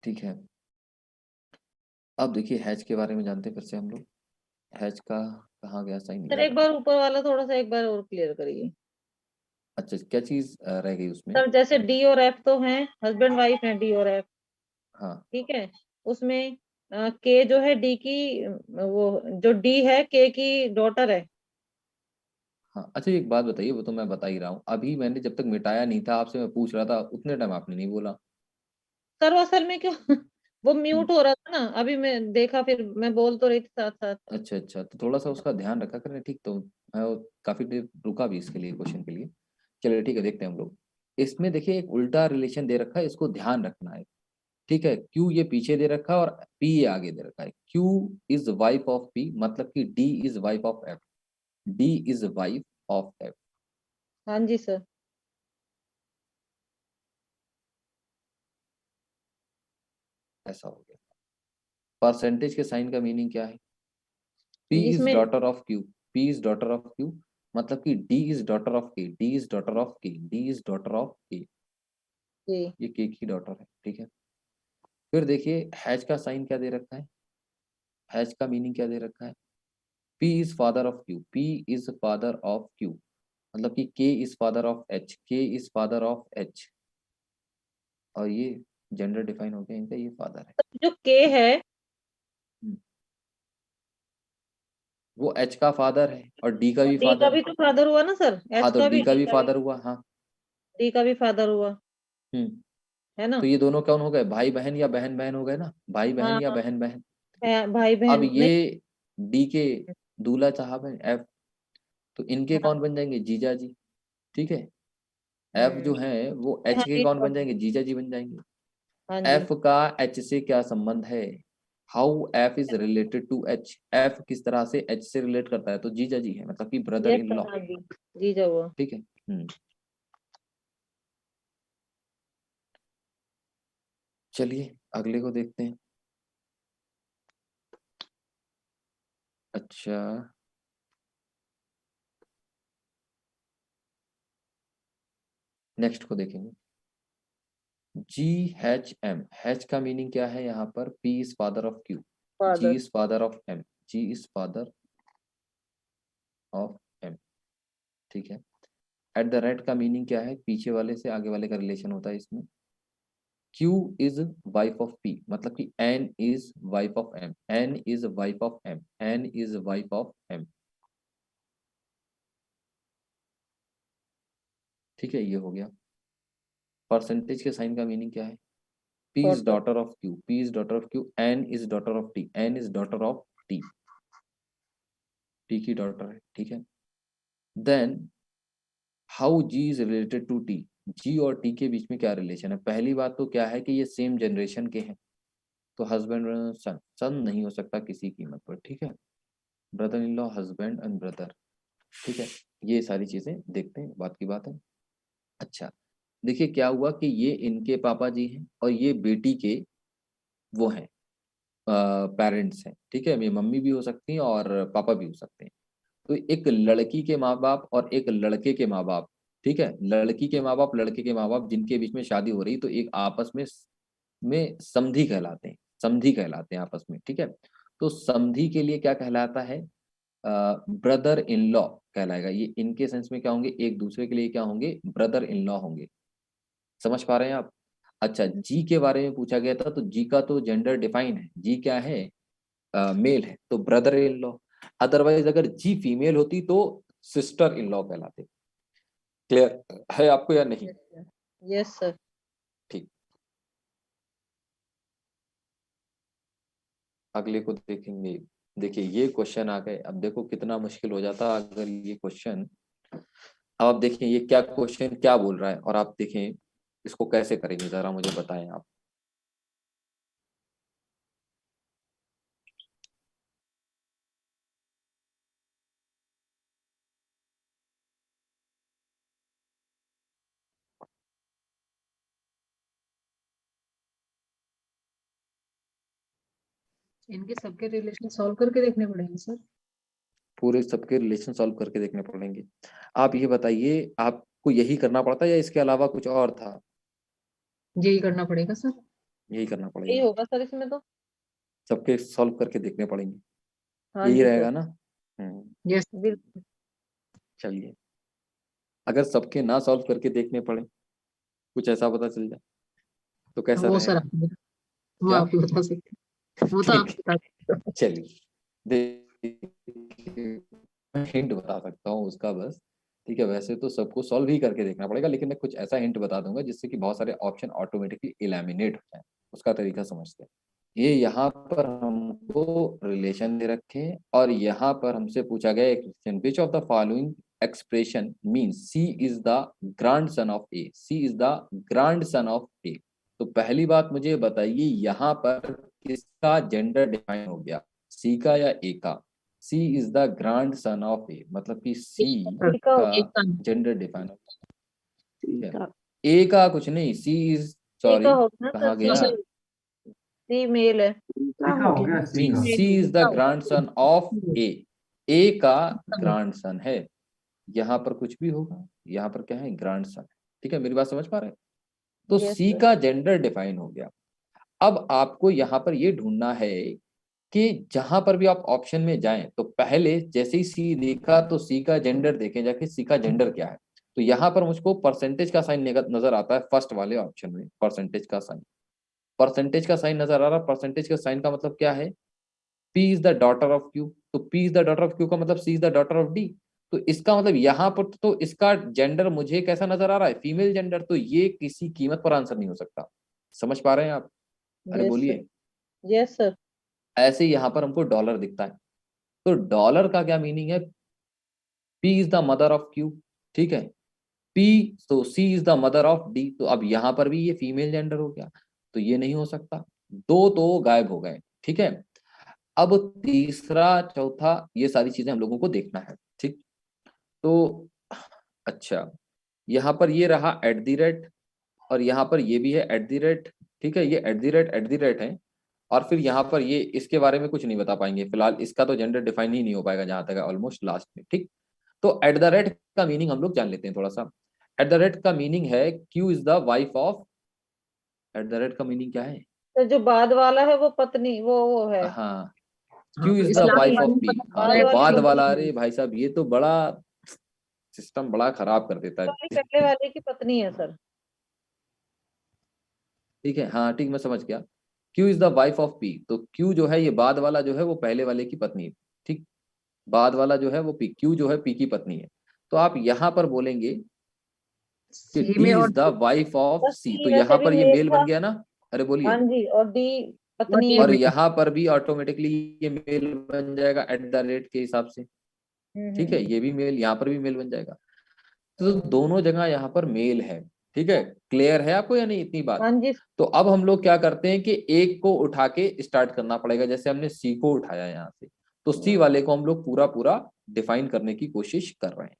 Speaker 1: ठीक है। अब देखिए हैच के बारे में जानते हैं फिर से हम लोग, हैच का कहाँ गया साइन,
Speaker 2: सर
Speaker 1: ये
Speaker 2: एक
Speaker 1: रहा।
Speaker 2: बार ऊपर वाला थोड़ा सा एक बार और क्लियर करिए
Speaker 1: अच्छा, क्या चीज रह गई उसमें,
Speaker 2: सर। जैसे डी और एफ तो हैं, हस्बैंड वाइफ हैं डी और एफ,
Speaker 1: हाँ
Speaker 2: ठीक है। उसमें के जो है डी की वो जो डी है के की डॉटर है।
Speaker 1: हाँ। अच्छा एक बात बताइए, वो तो मैं बता ही रहा हूँ, अभी मैंने जब तक मिटाया नहीं था आपसे मैं पूछ रहा था, उतने टाइम आपने नहीं बोला।
Speaker 2: सर वो असल में क्यों वो म्यूट हो रहा था ना, अभी मैं देखा, फिर मैं बोल तो रही थी साथ साथ।
Speaker 1: अच्छा अच्छा, तो थोड़ा सा उसका ध्यान रखा करें, ठीक। तो मैं काफी देर रुका भी इसके लिए, क्वेश्चन के लिए। चलिए ठीक है, देखते हैं हम लोग। इसमें देखिए एक उल्टा रिलेशन दे रखा है, इसको ध्यान रखना है, ठीक है। क्यू ये पीछे दे रखा है और पी ये आगे दे रखा है। Q is wife of P, मतलब कि D is wife of F. D is wife of F.
Speaker 2: हाँ जी सर।
Speaker 1: ऐसा हो गया। परसेंटेज के साइन का मीनिंग क्या है? पी इज
Speaker 2: इसमें
Speaker 1: daughter of Q. P is daughter of Q, मतलब कि डी इज डॉटर ऑफ के। डी इज डॉटर ऑफ के। डी इज डॉटर ऑफ के।
Speaker 2: जी,
Speaker 1: ये के की डॉटर है, ठीक है। फिर देखिए हैच का साइन क्या दे रखा है, हैच का मीनिंग क्या दे रखा है? P is father of Q. P is father of Q, मतलब कि के इज फादर ऑफ एच। के इज फादर ऑफ एच, और ये जेंडर डिफाइन हो गया इनका, ये फादर है।
Speaker 2: जो के है,
Speaker 1: हम्म, वो एच का फादर है और डी का भी
Speaker 2: डी का
Speaker 1: फादर है।
Speaker 2: भी तो फादर हुआ ना सर,
Speaker 1: हाँ,
Speaker 2: एच
Speaker 1: तो
Speaker 2: का
Speaker 1: डी
Speaker 2: भी,
Speaker 1: का भी फादर हुआ, हाँ।
Speaker 2: डी का भी फादर हुआ,
Speaker 1: हम्म।
Speaker 2: है ना।
Speaker 1: तो ये दोनों कौन हो गए? भाई बहन या बहन बहन हो गए ना, भाई बहन
Speaker 2: हाँ
Speaker 1: या
Speaker 2: हाँ,
Speaker 1: बहन बहन।
Speaker 2: भाई
Speaker 1: अब
Speaker 2: बहन
Speaker 1: ये
Speaker 2: नहीं।
Speaker 1: डी के दूल्हा साहब है एफ, तो इनके
Speaker 2: हाँ,
Speaker 1: कौन बन जाएंगे? जीजा जी, ठीक है। एफ जो
Speaker 2: हम्म,
Speaker 1: है वो एच
Speaker 2: हाँ
Speaker 1: के
Speaker 2: जी
Speaker 1: कौन बन
Speaker 2: सर,
Speaker 1: जाएंगे? जीजा जी बन जाएंगे।
Speaker 2: हाँ जी।
Speaker 1: एफ का एच से क्या संबंध है? How F is related to H. F किस तरह से एच से रिलेट करता है? तो जीजा जी है, मतलब कि brother
Speaker 2: yes
Speaker 1: in
Speaker 2: sir,
Speaker 1: law,
Speaker 2: हाँ जी, जीजा हुआ।
Speaker 1: ठीक है। चलिए अगले को देखते हैं। अच्छा, नेक्स्ट को देखेंगे। G H M. हैच का मीनिंग क्या है यहाँ पर? P is father of Q. G
Speaker 2: father.
Speaker 1: Is father of M. G is father of M, ठीक है। एट द रेट का मीनिंग क्या है? पीछे वाले से आगे वाले का रिलेशन होता है इसमें। Q is wife of P, मतलब कि N is wife of M। N is wife of M। N is wife of M, ठीक है। ये हो गया। परसेंटेज के साइन का मीनिंग क्या है? P is
Speaker 2: daughter.
Speaker 1: Daughter of Q। P is daughter of Q। N is daughter of T। N is daughter of T। T की डॉटर है, ठीक है। Then how G is related to T। G और T के बीच में क्या relation है? पहली बात तो क्या है कि ये सेम जनरेशन के हैं, तो हस्बैंड सन। सन नहीं हो सकता किसी कीमत पर, ठीक है। Brother in law, husband and brother, ठीक है। ये सारी चीजें देखते हैं, बात की बात है। अच्छा, देखिए क्या हुआ कि ये इनके पापा जी हैं और ये बेटी के वो हैं, पेरेंट्स हैं, ठीक है। ये मम्मी भी हो सकती हैं और पापा भी हो सकते हैं। तो एक लड़की के माँ बाप और एक लड़के के माँ बाप, ठीक है। लड़की के माँ बाप, लड़के के माँ बाप, जिनके बीच में शादी हो रही, तो एक आपस में समधी कहलाते हैं। समधी कहलाते हैं आपस में, ठीक है। तो समधी के लिए क्या कहलाता है? ब्रदर इन लॉ कहलाएगा। ये इनके सेंस में क्या होंगे? एक दूसरे के लिए क्या होंगे? ब्रदर इन लॉ होंगे। समझ पा रहे हैं आप? अच्छा, जी के बारे में पूछा गया था, तो जी का तो जेंडर डिफाइन है। जी क्या है? मेल है, तो ब्रदर इन लॉ। अदरवाइज अगर जी फीमेल होती तो सिस्टर इन लॉ कहलाते। क्लियर है आपको या नहीं?
Speaker 2: Yes sir.
Speaker 1: ठीक, अगले को देखेंगे। देखिए ये क्वेश्चन आ गए, अब देखो कितना मुश्किल हो जाता अगर ये क्वेश्चन। अब आप देखें ये क्या क्वेश्चन क्या बोल रहा है, और आप देखें इसको कैसे करेंगे, जरा मुझे बताएं आप।
Speaker 5: इनके सबके रिलेशन सॉल्व करके देखने पड़ेंगे सर।
Speaker 1: पूरे सबके रिलेशन सॉल्व करके देखने पड़ेंगे। आप ये बताइए, आपको यही करना पड़ता या इसके अलावा कुछ और था?
Speaker 5: यही करना पड़ेगा सर।
Speaker 1: यही करना
Speaker 2: यही
Speaker 1: पड़ेगा,
Speaker 2: होगा सर इसमें तो।
Speaker 1: सबके सॉल्व करके देखने पड़ेंगे,
Speaker 2: हाँ
Speaker 1: यही
Speaker 2: जी सर।
Speaker 1: रहेगा ना? हम्म।
Speaker 5: यस।
Speaker 2: बिल्कुल।
Speaker 1: चलिए, अगर सबके ना सॉल्व करके देखने पड़े, कुछ ऐसा पता चल जाए, तो कैसा
Speaker 5: वो सर
Speaker 1: रहेगा?
Speaker 5: वो
Speaker 1: क्या?
Speaker 5: आप ही बता सकते हैं। वो तो आप
Speaker 1: ठीक
Speaker 5: बता सकते
Speaker 1: है, चलिए देखिए, मैं हिंट बता सकता हूँ उसका बस, ठीक है। वैसे तो सबको सॉल्व ही करके देखना पड़ेगा, लेकिन मैं कुछ ऐसा हिंट बता दूंगा जिससे कि बहुत सारे ऑप्शन ऑटोमेटिकली इलिमिनेट हो जाए। उसका तरीका समझते हैं। ये यहाँ पर हमको रिलेशन दे रखे हैं और यहाँ पर हमसे पूछा गया एक question, which of the following expression means C is the grand son of A, C is the grand son of A. तो पहली बात मुझे बताइए यहाँ पर किसका जेंडर डिफाइन हो गया, सी का या ए का? C is the grand son of A, मतलब कि सी
Speaker 2: का
Speaker 1: का जेंडर डिफाइन हो गया।
Speaker 4: का
Speaker 1: ए का कुछ नहीं, सी इज,
Speaker 2: सी
Speaker 1: सॉरी
Speaker 2: का होगा ना
Speaker 1: कहाँ
Speaker 2: सर,
Speaker 1: गया,
Speaker 2: सी मेल है।
Speaker 4: का हो गया
Speaker 1: mean C is the grandson of A का ग्रैंडसन है। यहाँ पर कुछ भी होगा, यहाँ पर क्या है, ग्रैंडसन। ठीक है, मेरी बात समझ पा रहे हैं? तो
Speaker 2: Yes,
Speaker 1: सी
Speaker 2: sir.
Speaker 1: का जेंडर डिफाइन हो गया। अब आपको यहाँ पर ये ढूंढना है कि जहां पर भी आप ऑप्शन में जाएं तो पहले जैसे ही सी देखा तो सी का जेंडर देखें जाके, सी का जेंडर क्या है। तो यहाँ पर मुझको परसेंटेज का साइन नजर आता है फर्स्ट वाले ऑप्शन में, परसेंटेज का साइन, परसेंटेज का साइन नजर आ रहा है। परसेंटेज का साइन का मतलब क्या है, P is the daughter of Q, तो P is the daughter of Q का मतलब C is the daughter of D। तो इसका मतलब यहाँ पर तो इसका जेंडर मुझे कैसा नजर आ रहा है, फीमेल जेंडर। तो ये किसी कीमत पर आंसर नहीं हो सकता। समझ पा रहे हैं आप? अरे
Speaker 2: Yes,
Speaker 1: बोलिए।
Speaker 2: Yes sir.
Speaker 1: ऐसे यहाँ पर हमको डॉलर दिखता है, तो डॉलर का क्या मीनिंग है, P is the mother of Q, ठीक है, P, तो C is the mother of D। तो अब यहाँ पर भी ये फीमेल जेंडर हो गया, तो ये नहीं हो सकता, दो तो गायब हो गए। ठीक है, अब तीसरा चौथा ये सारी चीजें हम लोगों को देखना है। ठीक, तो अच्छा, यहाँ पर ये रहा एट द रेट और यहाँ पर ये भी है एट द रेट। ठीक है, ये एट द रेट है और फिर यहाँ पर ये इसके बारे में कुछ नहीं बता पाएंगे फिलहाल, इसका तो जेंडर डिफाइन ही नहीं हो पाएगा जहां तक है ऑलमोस्ट लास्ट में। ठीक, तो एट द रेट का मीनिंग हम लोग जान लेते हैं थोड़ा सा। एट द रेट का मीनिंग है Q is the wife of, eight the rate का मीनिंग क्या है,
Speaker 2: तो जो बाद वाला है वो पत्नी, वो है।
Speaker 1: हाँ, Q is the
Speaker 5: Islam
Speaker 1: wife
Speaker 5: में
Speaker 1: ऑफ
Speaker 5: नहीं
Speaker 1: पी।
Speaker 5: पता
Speaker 1: हाँ,
Speaker 2: बाद
Speaker 1: तो
Speaker 2: वाली
Speaker 1: बाद
Speaker 2: की
Speaker 1: वाला,
Speaker 2: पत्नी,
Speaker 1: अरे भाई साहब ये तो बड़ा सिस्टम बड़ा खराब कर देता
Speaker 2: वाली
Speaker 1: है।
Speaker 2: पहले वाले की पत्नी है सर।
Speaker 1: ठीक है, हाँ ठीक, मैं समझ गया। Q is the wife of P, तो क्यू जो है ये बाद वाला जो है वो पहले वाले की पत्नी है। ठीक, बाद वाला जो है वो पी, क्यू जो है पी की पत्नी है। तो आप यहाँ पर बोलेंगे कि
Speaker 5: सी
Speaker 1: डी
Speaker 5: में और
Speaker 1: इज द वाइफ ऑफ
Speaker 2: बस
Speaker 1: सी,
Speaker 2: सी
Speaker 1: तो
Speaker 2: वैसे
Speaker 1: यहाँ
Speaker 2: भी
Speaker 1: पर ये
Speaker 2: मेल
Speaker 1: मेल
Speaker 2: था।
Speaker 1: बन गया ना। अरे
Speaker 2: हाँ
Speaker 1: बोलिए।
Speaker 2: जी, और डी पत्नी
Speaker 5: ये
Speaker 2: है।
Speaker 1: और
Speaker 5: बेटी।
Speaker 1: यहाँ पर भी ऑटोमेटिकली ये मेल बन जाएगा एट द रेट के हिसाब से। ठीक है, ये भी मेल, यहाँ पर भी मेल बन जाएगा। तो दोनों जगह यहाँ पर मेल है। ठीक है, क्लियर है आपको या नहीं इतनी बात?
Speaker 2: हाँ जी।
Speaker 1: तो अब हम लोग क्या करते हैं कि एक को उठा के स्टार्ट करना पड़ेगा, जैसे हमने सी को उठाया यहाँ से, तो सी वाले को हम लोग पूरा पूरा डिफाइन करने की कोशिश कर रहे हैं।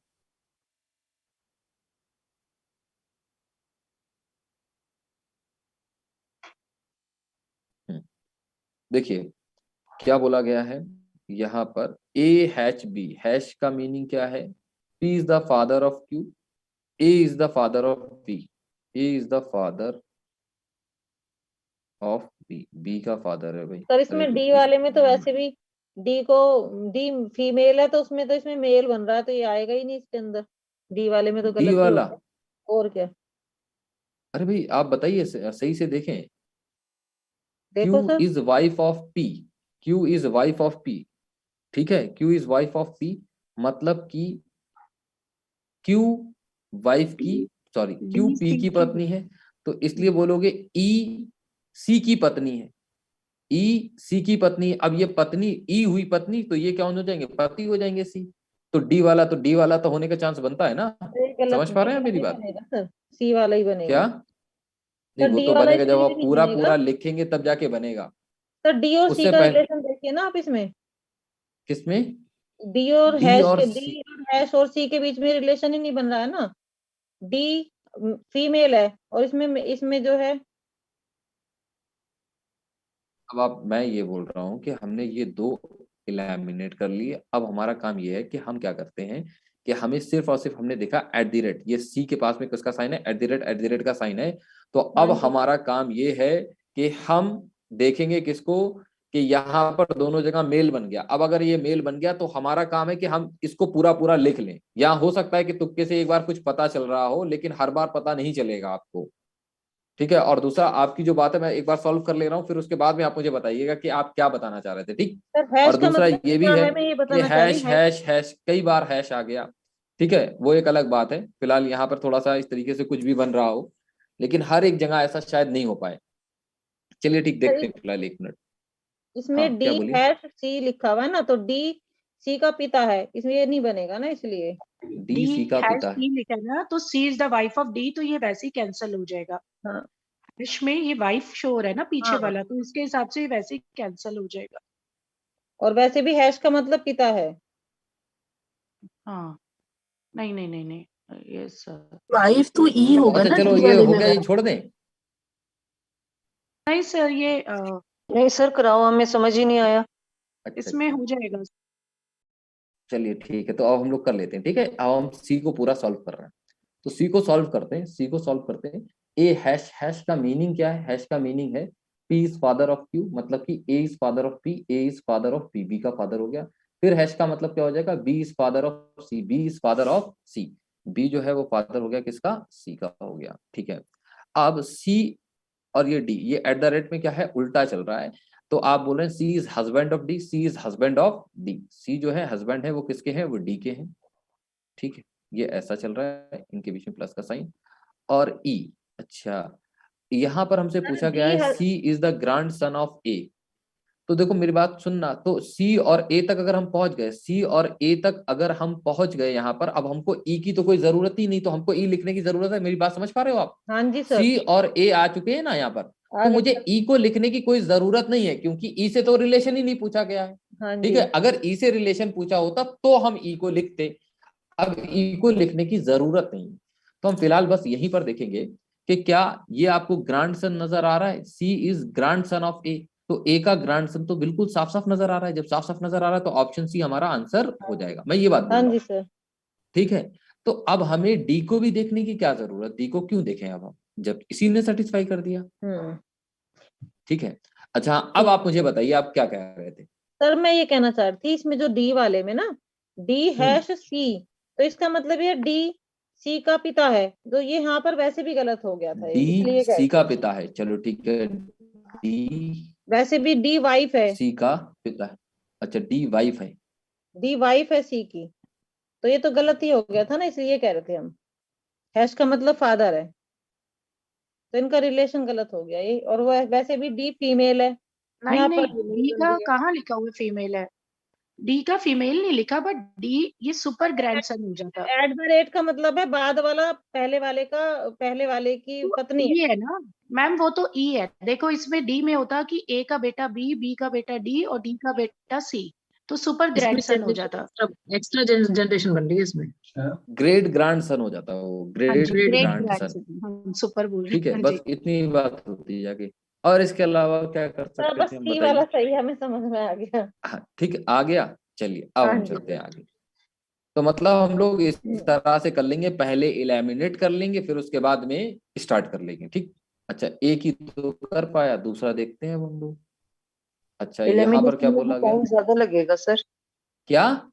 Speaker 1: देखिए क्या बोला गया है यहाँ पर, ए हैच बी, हैश का मीनिंग क्या है, P is the father of Q, A is the father of B, A is the father of B, B का फादर है भाई।
Speaker 2: सर इसमें डी वाले में तो वैसे भी डी फीमेल है, तो उसमें तो इसमें मेल बन रहा है, तो ये आएगा ही नहीं इसके अंदर। डी वाले में तो
Speaker 1: डी
Speaker 2: गलत ही
Speaker 1: वाला,
Speaker 2: होगा। और क्या,
Speaker 1: अरे भाई आप बताइए सही से देखें।
Speaker 2: देखो
Speaker 1: Q
Speaker 2: sir.
Speaker 1: Is wife of P, Q is wife of P. ठीक है, Q is wife of P, मतलब कि क्यू वाइफ की, sorry Q
Speaker 4: D
Speaker 1: P
Speaker 4: C
Speaker 1: की
Speaker 4: की
Speaker 1: पत्नी है, तो इसलिए बोलोगे ई सी की पत्नी है, ई सी की पत्नी है। अब ये पत्नी ई हुई पत्नी, तो ये क्या हो जाएंगे, पति हो जाएंगे सी। तो डी वाला, तो डी वाला तो होने का चांस बनता है ना।
Speaker 2: ये गलत,
Speaker 1: समझ पा
Speaker 2: डी
Speaker 1: रहे हैं
Speaker 2: वाला
Speaker 1: मेरी
Speaker 2: ही
Speaker 1: बात?
Speaker 2: बनेगा सर, सी वाला ही बनेगा।
Speaker 1: क्या? नहीं
Speaker 2: सर
Speaker 1: वो
Speaker 2: डी
Speaker 1: तो
Speaker 2: वाला
Speaker 1: बनेगा जब
Speaker 2: इसमें भी
Speaker 1: आप
Speaker 2: नहीं
Speaker 1: पूरा
Speaker 2: बनेगा।
Speaker 1: पूरा लिखेंगे तब जाके बनेगा।
Speaker 2: सर डी और सी
Speaker 1: उससे
Speaker 2: का
Speaker 1: पहले
Speaker 2: रिलेशन देखिए ना आप इसमें।
Speaker 1: किसमें,
Speaker 2: डी और
Speaker 1: डी
Speaker 2: हैश
Speaker 1: और
Speaker 2: के,
Speaker 1: सी,
Speaker 2: डी और हैश और सी के बीच में रिलेशन ही नहीं बन रहा है ना। डी फीमेल है और इसमें जो है।
Speaker 1: अब आप, मैं ये बोल रहा हूँ कि हमने ये दो इलिमिनेट कर लिए। अब हमारा काम ये है कि हम क्या करते हैं कि हमें सिर्फ और सिर्फ हमने देखा एट द रेट, ये सी के पास में किसका साइन है, एट द रेट का साइन है। तो अब
Speaker 2: हाँ जी।
Speaker 1: हमारा काम ये है कि हम देखेंगे किसको, कि यहाँ पर दोनों जगह मेल बन गया। अब अगर ये मेल बन गया तो हमारा काम है कि हम इसको पूरा पूरा लिख लें। यहाँ हो सकता है कि तुक्के से एक बार कुछ पता चल रहा हो, लेकिन हर बार पता नहीं चलेगा आपको। ठीक है, और दूसरा आपकी जो बात है मैं एक बार सॉल्व कर ले रहा हूँ, फिर उसके बाद में आप मुझे बताइएगा कि आप क्या बताना चाह रहे थे। ठीक,
Speaker 2: सर
Speaker 1: और
Speaker 2: हैश का
Speaker 1: दूसरा
Speaker 2: मतलब
Speaker 1: ये भी
Speaker 2: क्या
Speaker 1: है
Speaker 2: है, मैं ये
Speaker 1: कि
Speaker 2: बताना चाह रही
Speaker 1: हैश
Speaker 2: हूँ।
Speaker 1: हैश हैश कई बार हैश आ गया। ठीक है, वो एक अलग बात है, फिलहाल यहाँ पर थोड़ा सा इस तरीके से कुछ भी बन रहा हो, लेकिन हर एक जगह ऐसा शायद नहीं हो पाए। चलिए ठीक, देखते हैं फिलहाल 1 मिनट।
Speaker 2: इसमें
Speaker 1: हाँ,
Speaker 2: डी
Speaker 1: क्या बोलिए?
Speaker 2: हैश सी लिखा हुआ है ना, तो डी सी का पिता है, इसमें ये नहीं बनेगा ना, इसलिए
Speaker 1: डी सी का
Speaker 4: हैश
Speaker 1: पिता है।
Speaker 4: सी लिखा है ना, तो C is the wife of D, तो ये वैसे ही कैंसिल हो जाएगा।
Speaker 2: हाँ
Speaker 4: हैश में ये वाइफ शो हो रहा है ना पीछे
Speaker 2: हाँ,
Speaker 4: वाला, तो इसके हिसाब से ये वैसे ही कैंसिल हो जाएगा।
Speaker 2: और वैसे भी हैश का मतलब पिता है।
Speaker 4: हाँ, नहीं नहीं नहीं नहीं, यस सर।
Speaker 3: वाइफ तो ई होगा
Speaker 1: अच्छा
Speaker 3: ना
Speaker 1: चलो,
Speaker 3: डी
Speaker 1: ये
Speaker 3: वाले
Speaker 1: हो
Speaker 3: में
Speaker 1: गया, ये
Speaker 3: मैम।
Speaker 1: छोड़ दें।
Speaker 4: नहीं सर, ये
Speaker 5: नहीं सर, कराओ, हमें समझ ही नहीं आया।
Speaker 1: अच्छा
Speaker 4: इसमें
Speaker 1: अच्छा,
Speaker 4: हो जाएगा।
Speaker 1: चलिए ठीक है, तो अब हम लोग कर लेते हैं। ठीक है, अब हम सी को पूरा सॉल्व कर रहे हैं, तो सी को सॉल्व करते हैं, सी को सॉल्व करते हैं। ए हैश, हैश का मीनिंग क्या है? हैश का मीनिंग है P is father of Q, मतलब कि A is father of P, A is father of P, B का फादर हो गया। फिर हैश का मतलब क्या हो जाएगा? B is father of C, B is father of C, B जो है वो फादर हो गया किसका? सी का हो गया। ठीक है, अब सी और ये डी, ये एट द रेट में क्या है? उल्टा चल रहा है। तो आप बोल रहे हैं C is husband of D, C is husband of D, C जो है हस्बैंड है वो किसके हैं? वो डी के हैं। ठीक है, ये ऐसा चल रहा है, इनके बीच में प्लस का साइन। और ई, अच्छा यहाँ पर हमसे पूछा गया है C is the grand son of A. तो देखो मेरी बात सुनना, तो सी और ए तक अगर हम पहुंच गए, सी और ए तक अगर हम पहुंच गए यहाँ पर, अब हमको ई की तो कोई जरूरत ही नहीं, तो हमको ई लिखने की जरूरत है। मेरी बात समझ पा रहे हो आप?
Speaker 2: हाँ जी सर,
Speaker 1: सी और ए आ चुके हैं ना यहाँ पर, तो
Speaker 2: आगे
Speaker 1: मुझे ई को लिखने की कोई जरूरत नहीं है, क्योंकि ई से तो रिलेशन ही नहीं पूछा गया है।
Speaker 2: हाँ
Speaker 1: ठीक
Speaker 2: जी,
Speaker 1: है, अगर ई से रिलेशन पूछा होता तो हम ई को लिखते, अब ई को लिखने की जरूरत नहीं। तो हम फिलहाल बस यहीं पर देखेंगे कि क्या ये आपको ग्रैंड सन नजर आ रहा है? C is grand son of A, तो ए का ग्रैंड सन तो बिल्कुल साफ साफ नजर आ रहा है। जब साफ साफ नजर आ रहा है तो ऑप्शन सी हमारा आंसर हो जाएगा, मैं ये बात बोल
Speaker 2: हाँ
Speaker 1: रहा
Speaker 2: जी
Speaker 1: हूँ।
Speaker 2: सर।
Speaker 1: ठीक है, तो अब हमें डी को भी देखने की क्या जरूरत? डी को क्यों देखें अब हम, जब इसी ने सेटिस्फाई कर दिया।
Speaker 2: हम्म,
Speaker 1: ठीक है, अच्छा अब आप मुझे बताइए आप क्या कह रहे थे?
Speaker 2: सर मैं ये कहना चाह रही थी, इसमें जो डी वाले में ना, डी हैश सी, तो इसका मतलब ये डी सी का पिता है, तो ये यहाँ पर वैसे भी गलत हो गया था,
Speaker 1: डी
Speaker 2: इसलिए कह
Speaker 1: सी का पिता है, चलो ठीक है, डी
Speaker 2: वैसे भी डी वाइफ है,
Speaker 1: सी का पिता है। अच्छा, डी वाइफ है।
Speaker 2: डी वाइफ है सी की, तो ये तो गलत ही हो गया था ना, इसलिए कह रहे थे हम। हैश का मतलब फादर है, तो इनका रिलेशन गलत हो गया ये, और वो वैसे भी डी फीमेल है,
Speaker 4: नहीं
Speaker 2: यहाँ
Speaker 4: नहीं,
Speaker 2: पर
Speaker 4: डी का कहाँ लिखा हुआ फीमेल है? डी का फीमेल नहीं लिखा, बट डी ये सुपर ग्रैंडसन हो जाता।
Speaker 2: एट द रेट का मतलब है बाद वाला पहले वाले का, पहले वाले की
Speaker 4: तो
Speaker 2: पत्नी
Speaker 4: ई
Speaker 2: है।
Speaker 4: है ना मैम, वो तो ई है। देखो इसमें डी में होता कि ए का बेटा बी, बी का बेटा डी और डी का बेटा सी, तो सुपर ग्रैंडसन हो जाता।
Speaker 3: एक्स्ट्रा जनरेशन बन रही है इसमें।
Speaker 1: ग्रेट ग्रैंड सन हो जाता है वो,
Speaker 4: हाँ
Speaker 1: ग्रेट
Speaker 4: जी, ग्रेट
Speaker 1: ग्रैंड सन।
Speaker 4: ग्रैंडसन, हम सुपर बोल रहे
Speaker 1: ठीक
Speaker 4: हैं।
Speaker 1: है,
Speaker 4: हाँ
Speaker 1: बस
Speaker 4: जी,
Speaker 1: इतनी बात होती है जाके, और इसके अलावा क्या कर
Speaker 2: हाँ,
Speaker 1: सकते
Speaker 2: बस
Speaker 1: थे हम,
Speaker 2: सी वाला
Speaker 1: बताइए।
Speaker 2: सही हमें समझ में आ गया।
Speaker 1: हाँ ठीक है, आ गया। चलिए अब
Speaker 2: हाँ
Speaker 1: हम
Speaker 2: जी
Speaker 1: चलते हैं आगे। तो मतलब हम लोग इस तरह से कर लेंगे, पहले एलिमिनेट कर लेंगे, फिर उसके बाद में स्टार्ट कर लेंगे। ठीक, अच्छा एक ही तो कर पाया, दूसरा देखते हैं अब हम लोग। अच्छा यहाँ पर क्या
Speaker 5: एलिमिनेशन में भी
Speaker 1: बोला गया?
Speaker 5: टाइम ज्यादा लगेगा सर।
Speaker 1: क्या?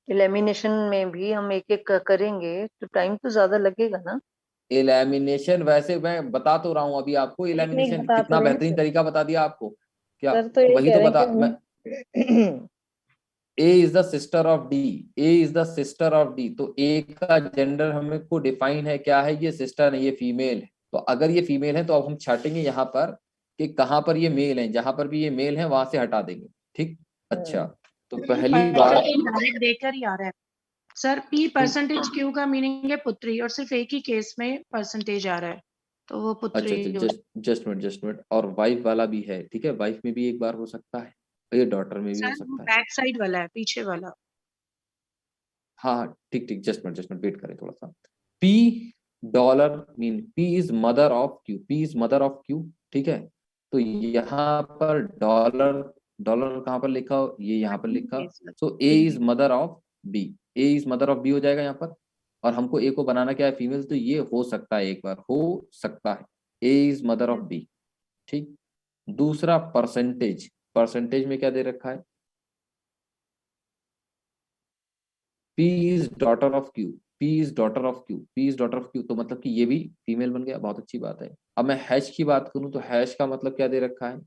Speaker 5: एलिमिनेशन में भी हम एक एक करेंगे तो टाइम तो ज्यादा लगेगा ना।
Speaker 1: एलिमिनेशन वैसे मैं बता तो रहा हूँ अभी आपको,
Speaker 2: टेक्निक
Speaker 1: एलिमिनेशन
Speaker 2: बता तो
Speaker 1: कितना
Speaker 2: रहे हैं
Speaker 1: बेहतरीन
Speaker 2: सर।
Speaker 1: तरीका बता दिया आपको क्या?
Speaker 2: सर तो ये
Speaker 1: वही
Speaker 2: कह
Speaker 1: तो
Speaker 2: रहे हैं
Speaker 1: बता मैं।
Speaker 2: कि
Speaker 1: A is the sister of D, A is the sister of D, तो ए का जेंडर हमें को डिफाइन है क्या है? ये सिस्टर है, ये फीमेल है। तो अगर ये फीमेल है तो अब हम छाटेंगे यहाँ पर कि कहाँ पर ये मेल है, जहां पर भी ये मेल है वहां से हटा देंगे। ठीक, अच्छा तो पहली बात,
Speaker 4: डायरेक्ट देकर ही आ रहा है सर। पी परसेंटेज क्यू का मीनिंग है पुत्री, और सिर्फ एक ही केस में परसेंटेज आ रहा है, तो वो
Speaker 1: अच्छा
Speaker 4: पुत्री
Speaker 1: अच्छा,
Speaker 4: हो
Speaker 1: जस्ट मिनट, और वाइफ वाला भी है। ठीक है, वाइफ में भी एक बार हो सकता है, और ये डॉटर में भी हो
Speaker 4: सर, वो
Speaker 1: सकता है।
Speaker 4: बैक साइड वाला है, पीछे वाला।
Speaker 1: हाँ हाँ ठीक ठीक, जस्ट मिनट वेट करें थोड़ा सा। P dollar mean P is mother of Q, P is mother of Q. ठीक है, तो यहाँ पर डॉलर, डॉलर कहाँ पर लिखा हो? ये यहाँ पर लिखा। So A is mother of B, A is mother of B हो जाएगा यहाँ पर। और हमको ए को बनाना क्या है? फीमेल, तो ये हो सकता है, एक बार हो सकता है A is mother of B. ठीक, दूसरा परसेंटेज, परसेंटेज में क्या दे रखा है? P is daughter of Q, P is daughter of Q, P is daughter of Q, तो मतलब कि ये भी फीमेल बन गया, बहुत अच्छी बात है। अब मैं हैश की बात करूं तो हैश का मतलब क्या दे रखा है?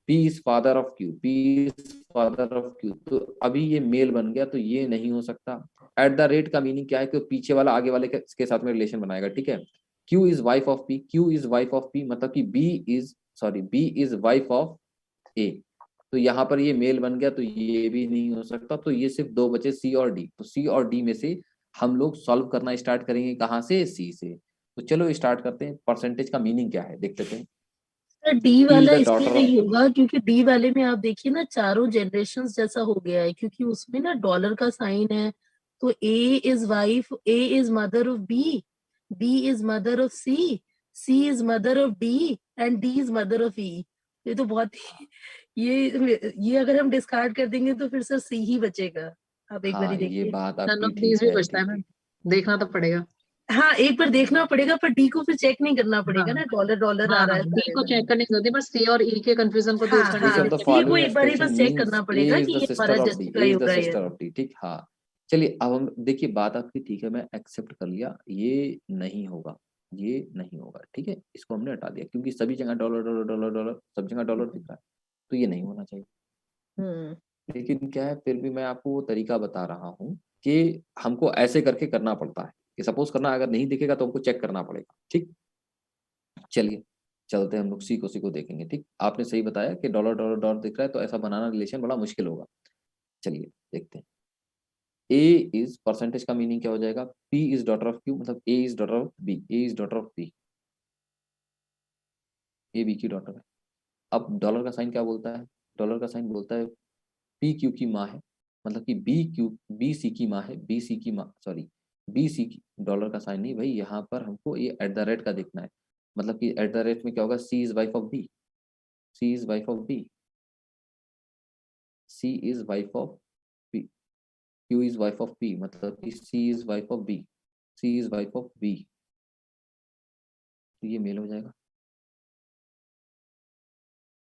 Speaker 1: P is father of Q, P is father of Q, तो अभी ये मेल बन गया, तो ये नहीं हो सकता। एट द रेट का मीनिंग क्या है कि पीछे वाला आगे वाले के साथ में रिलेशन बनाएगा। ठीक है, Q is wife of P, Q is wife of P, मतलब कि B is wife of A। तो यहाँ पर ये मेल बन गया, तो ये भी नहीं हो सकता, तो ये सिर्फ दो बचे सी और डी। तो सी और डी में से हम लोग सॉल्व करना स्टार्ट करेंगे कहाँ से, सी से। तो चलो स्टार्ट करते हैं। परसेंटेज का मीनिंग क्या है देख लेते हैं।
Speaker 3: सर डी
Speaker 1: He is
Speaker 3: वाला
Speaker 1: the
Speaker 3: इसलिए
Speaker 1: daughter
Speaker 3: नहीं
Speaker 1: of,
Speaker 3: होगा क्योंकि डी वाले में आप देखिए ना चारों जनरेशन जैसा हो गया है, क्योंकि उसमें ना डॉलर का साइन है। तो A is mother of B is mother of C is mother of D and D is mother of E. ये तो बहुत ही ये अगर हम डिस्कार्ड कर देंगे तो फिर सर सी ही बचेगा। आप एक बार
Speaker 1: हाँ ये
Speaker 3: देखिए।
Speaker 1: बात
Speaker 3: नन
Speaker 1: आपकी
Speaker 3: ऑफ दीज
Speaker 1: ठीक
Speaker 3: भी
Speaker 1: है,
Speaker 3: बचता है
Speaker 1: ठीक
Speaker 3: मैम,
Speaker 1: ठीक।
Speaker 3: देखना तो पड़ेगा।
Speaker 2: हाँ एक बार देखना पड़ेगा, पर डी को फिर चेक नहीं करना पड़ेगा
Speaker 3: हाँ
Speaker 2: ना, डॉलर डॉलर आ
Speaker 3: हाँ
Speaker 2: रहा है
Speaker 3: डी
Speaker 2: सारे
Speaker 3: को
Speaker 2: में।
Speaker 3: चेक करने की जरूरत है, बस सी और ई के कंफ्यूजन को दूर
Speaker 2: हाँ
Speaker 3: करने
Speaker 1: विच
Speaker 3: के
Speaker 1: ऑफ
Speaker 2: हाँ,
Speaker 3: लिए
Speaker 1: द
Speaker 3: check
Speaker 2: ये
Speaker 3: करना
Speaker 2: को
Speaker 1: फॉलोइंग
Speaker 2: एक बार ही
Speaker 1: एक्सप्रेशन
Speaker 2: बस चेक
Speaker 1: मींस
Speaker 2: करना
Speaker 1: ए
Speaker 2: पड़ेगा
Speaker 1: इज
Speaker 2: कि
Speaker 1: द
Speaker 2: ये हमारा
Speaker 1: sister of D, A
Speaker 2: justify
Speaker 1: is
Speaker 2: हो
Speaker 1: द
Speaker 2: रहा है या
Speaker 1: सिस्टर
Speaker 2: नहीं।
Speaker 1: ऑफ डी, ठीक। हाँ चलिए, अब हम देखिए, बात आपकी ठीक है, मैं एक्सेप्ट कर लिया, ये नहीं होगा, ये नहीं होगा, ठीक है, इसको हमने हटा दिया, क्योंकि सभी जगह डॉलर डॉलर डॉलर डॉलर, सब जगह डॉलर दिख रहा है, तो ये नहीं होना चाहिए।
Speaker 2: हम्म
Speaker 1: लेकिन क्या है, फिर भी मैं आपको वो तरीका बता रहा हूँ कि हमको ऐसे करके करना पड़ता है, कि सपोज करना अगर नहीं दिखेगा तो हमको चेक करना पड़ेगा, ठीक। चलिए चलते हैं हम लोग सी को देखेंगे, ठीक। आपने सही बताया कि डॉलर डॉलर डॉलर दिख रहा है, तो ऐसा बनाना रिलेशन बड़ा मुश्किल होगा। चलिए देखते हैं। ए इज, परसेंटेज का मीनिंग क्या हो जाएगा, P is daughter of Q, मतलब A is daughter of B, A is daughter of B, A B की डॉटर है। अब डॉलर का साइन क्या बोलता है, डॉलर का साइन बोलता है पी क्यू की माँ है, मतलब कि बी सी की माँ है, बी सी की माँ, सॉरी बी सी की, डॉलर का साइन नहीं भाई, यहाँ पर हमको ये एट द रेट का देखना है, मतलब कि एट द रेट में क्या होगा, C is wife of B, C is wife of B, C is wife of B, Q is wife of P, मतलब कि C is wife of B, C is wife of B, तो ये mail हो जाएगा,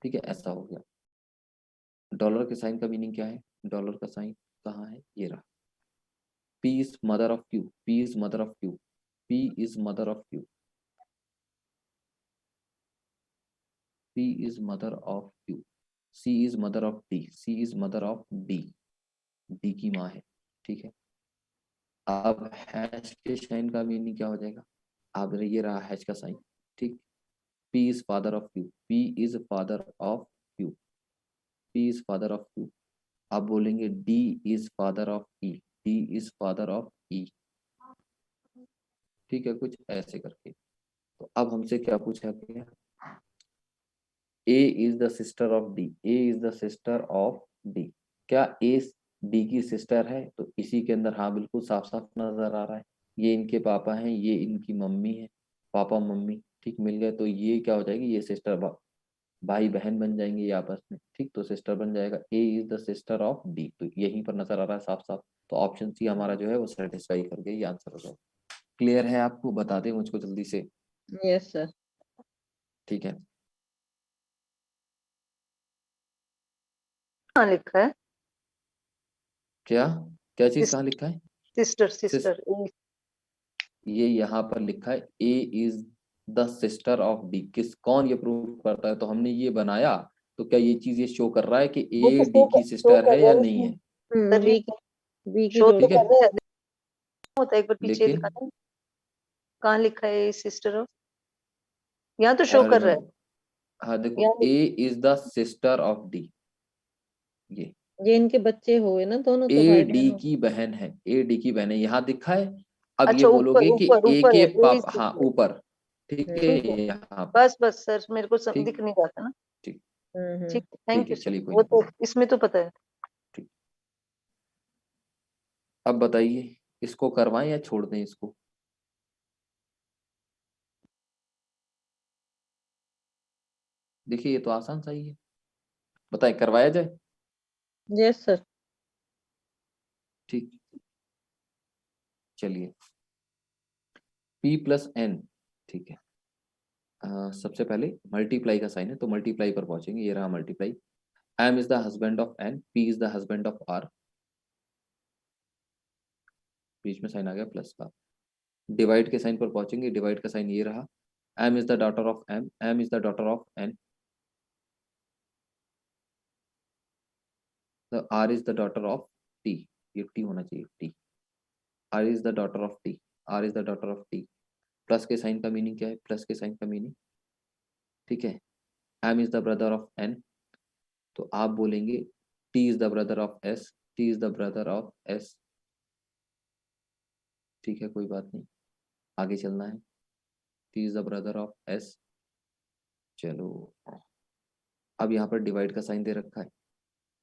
Speaker 1: ठीक है, ऐसा हो गया। डॉलर के साइन का मीनिंग क्या है, डॉलर का साइन कहाँ है, ये रहा, P is mother of Q, P is mother of Q, P is mother of Q, P is mother of Q, C is mother of D, C is mother of D, D की माँ है, ठीक है। अब hash के sign का meaning क्या हो जाएगा, अब ये रहा हैश का साइन, ठीक। P is father of Q, P is father of Q, P is father of Q। अब बोलेंगे D is father of E, D is father of E, ठीक है, कुछ ऐसे करके। तो अब हमसे क्या पूछा गया, A is the sister of D, A is the sister of D, क्या A D की सिस्टर है, तो इसी के अंदर हाँ बिल्कुल साफ साफ नजर आ रहा है, ये इनके पापा हैं, ये इनकी मम्मी है, पापा मम्मी, ठीक, मिल गए, तो ये क्या हो जाएगी, ये सिस्टर भाई बहन बन जाएंगे ये आपस में, ठीक, तो सिस्टर बन जाएगा, A is the sister of D, तो यहीं पर नजर आ रहा है साफ साफ, तो ऑप्शन सी हमारा जो है वो सेटिस्फाई कर गया, ये आंसर हो जाएगा। क्लियर है आपको, बता दें मुझको जल्दी से,
Speaker 2: यस सर।
Speaker 1: ठीक है।
Speaker 5: कहाँ लिखा है,
Speaker 1: क्या क्या चीज कहाँ लिखा है,
Speaker 5: सिस्टर
Speaker 1: सिस,
Speaker 5: सिस्टर,
Speaker 1: ये यहाँ पर लिखा है A is the sister of D, किस कौन ये प्रूव करता है, तो हमने ये बनाया, तो क्या ये चीज ये शो कर रहा है कि
Speaker 5: वो
Speaker 1: ए
Speaker 5: तो
Speaker 1: डी की
Speaker 5: शो
Speaker 1: सिस्टर
Speaker 5: कर
Speaker 1: है
Speaker 5: रहा
Speaker 1: या
Speaker 5: है
Speaker 1: नहीं
Speaker 5: इसमें,
Speaker 1: है,
Speaker 2: बी की
Speaker 5: शो तो
Speaker 1: ठीक है,
Speaker 5: कर रहा है, होता है एक बार पीछे
Speaker 1: लेकिन
Speaker 5: दिखाना, कहाँ लिखा है सिस्टर ऑफ, यहाँ तो शो
Speaker 1: अरे
Speaker 5: कर रहा है,
Speaker 1: हाँ देखो,
Speaker 5: यहाँ
Speaker 1: A is the sister of D,
Speaker 2: ये इनके बच्चे हुए ना, दोनों तो
Speaker 1: ए
Speaker 2: भाई
Speaker 1: डी
Speaker 2: बहन।
Speaker 1: की बहन है, ए डी की बहन है, यहाँ दिखा है। अब ये
Speaker 5: अच्छा ऊपर
Speaker 1: बोलोगे कि
Speaker 5: ऊपर
Speaker 1: ए
Speaker 5: ऊपर है,
Speaker 1: के
Speaker 5: ए इज
Speaker 1: पापा, हाँ
Speaker 5: सिस्टर,
Speaker 1: ऊपर, ठीक है,
Speaker 5: ठीक है,
Speaker 1: यहाँ पर,
Speaker 5: बस बस सर मेरे को
Speaker 1: ठीक
Speaker 5: दिख नहीं रहा था ना,
Speaker 1: ठीक
Speaker 5: ठीक,
Speaker 1: ठीक
Speaker 5: थैंक
Speaker 1: है,
Speaker 5: यू सर,
Speaker 1: चलिए कोई
Speaker 5: वो
Speaker 1: नहीं, कोई
Speaker 5: तो
Speaker 1: नहीं,
Speaker 5: इसमें तो पता है।
Speaker 1: ठीक। अब बताइए, इसको करवाएं या छोड़ दें इसको, देखिए ये तो आसान सा ही है, बताएं करवाया जाए,
Speaker 2: यस सर।
Speaker 1: ठीक। चलिए P प्लस एन, ठीक है, सबसे पहले मल्टीप्लाई का साइन है, तो मल्टीप्लाई पर पहुंचेंगे, ये रहा multiply, M is the husband of N, P is the husband of R, बीच में साइन आ गया प्लस का, डिवाइड के साइन पर पहुंचेंगे, डिवाइड का साइन ये रहा, M is the daughter of M, M is the daughter of N, तो R is the daughter of T, ये T होना चाहिए, T, R is the daughter of T, R is the daughter of T, plus के sign का meaning क्या है, plus के sign का मीनिंग, ठीक है, M is the brother of N, तो आप बोलेंगे T is the brother of S, T is the brother of S. ठीक है, कोई बात नहीं, आगे चलना है। T is the brother of S. चलो, अब यहाँ पर डिवाइड का साइन दे रखा है,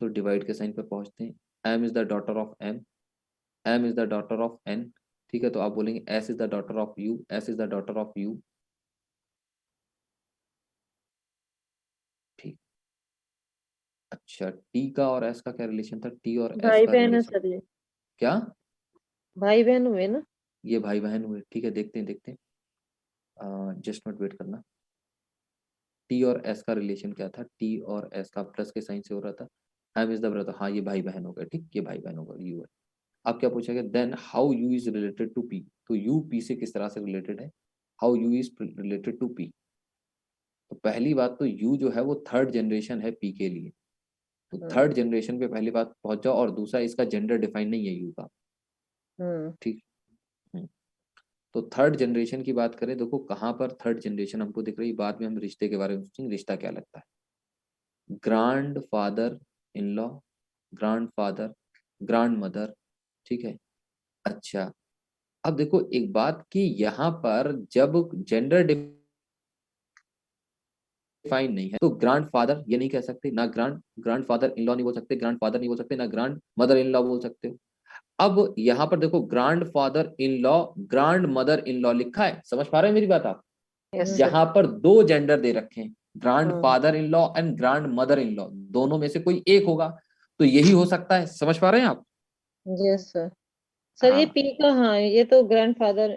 Speaker 1: तो डिवाइड के साइन पर पहुंचते हैं। M is the daughter of M, M is the daughter of N. ठीक है, तो आप बोलेंगे S is the daughter of U, S is the daughter of U. ठीक, अच्छा, टी का और एस का क्या रिलेशन था? टी और एस
Speaker 2: भाई
Speaker 1: का
Speaker 2: बहन है
Speaker 1: रिलेशन
Speaker 2: सर, ये
Speaker 1: क्या?
Speaker 2: भाई बहन हुए ना।
Speaker 1: ये भाई बहन हुए। ठीक है, देखते हैं देखते हैं, जस्ट मिनट वेट करना। टी और एस का रिलेशन क्या था? टी और एस का प्लस के साइन से हो रहा था। एम इज द ब्रदर, हाँ ये भाई बहन हो गए। ठीक, ये भाई बहन होगा, यू है। अब क्या पूछा गया? Then how U is related to P. तो यू पी से किस तरह से रिलेटेड है? How U is related to P. तो पहली बात तो यू जो है वो थर्ड जनरेशन है पी के लिए, तो थर्ड जनरेशन पे पहली बात पहुंच जाओ। और दूसरा, इसका जेंडर डिफाइन नहीं है यू का। ठीक, तो थर्ड जनरेशन की बात करें, देखो कहाँ पर थर्ड जनरेशन हमको दिख रही है। बाद में हम रिश्ते के बारे में सोचेंगे, रिश्ता क्या लगता है। Grand father in law, grand father, grand mother. ठीक है, अच्छा, अब देखो एक बात कि यहाँ पर जब जेंडर डिफाइन नहीं है तो ग्रैंड फादर ये नहीं कह सकते, ना ग्रैंड फादर इन लॉ नहीं बोल सकते, ग्रैंड फादर नहीं बोल सकते, ना ग्रैंड मदर इन लॉ बोल सकते हो। अब यहाँ पर देखो grand father in law, grand mother in law लिखा है, समझ पा रहे हैं मेरी बात आप?
Speaker 5: Yes sir.
Speaker 1: यहाँ पर दो जेंडर दे रखे हैं, grand father in law and grand mother in law, दोनों में से कोई एक होगा, तो यही हो सकता है। समझ पा रहे हैं आप?
Speaker 2: Yes sir. सर ये
Speaker 1: हाँ,
Speaker 2: पी का, हाँ ये तो ग्रैंडफादर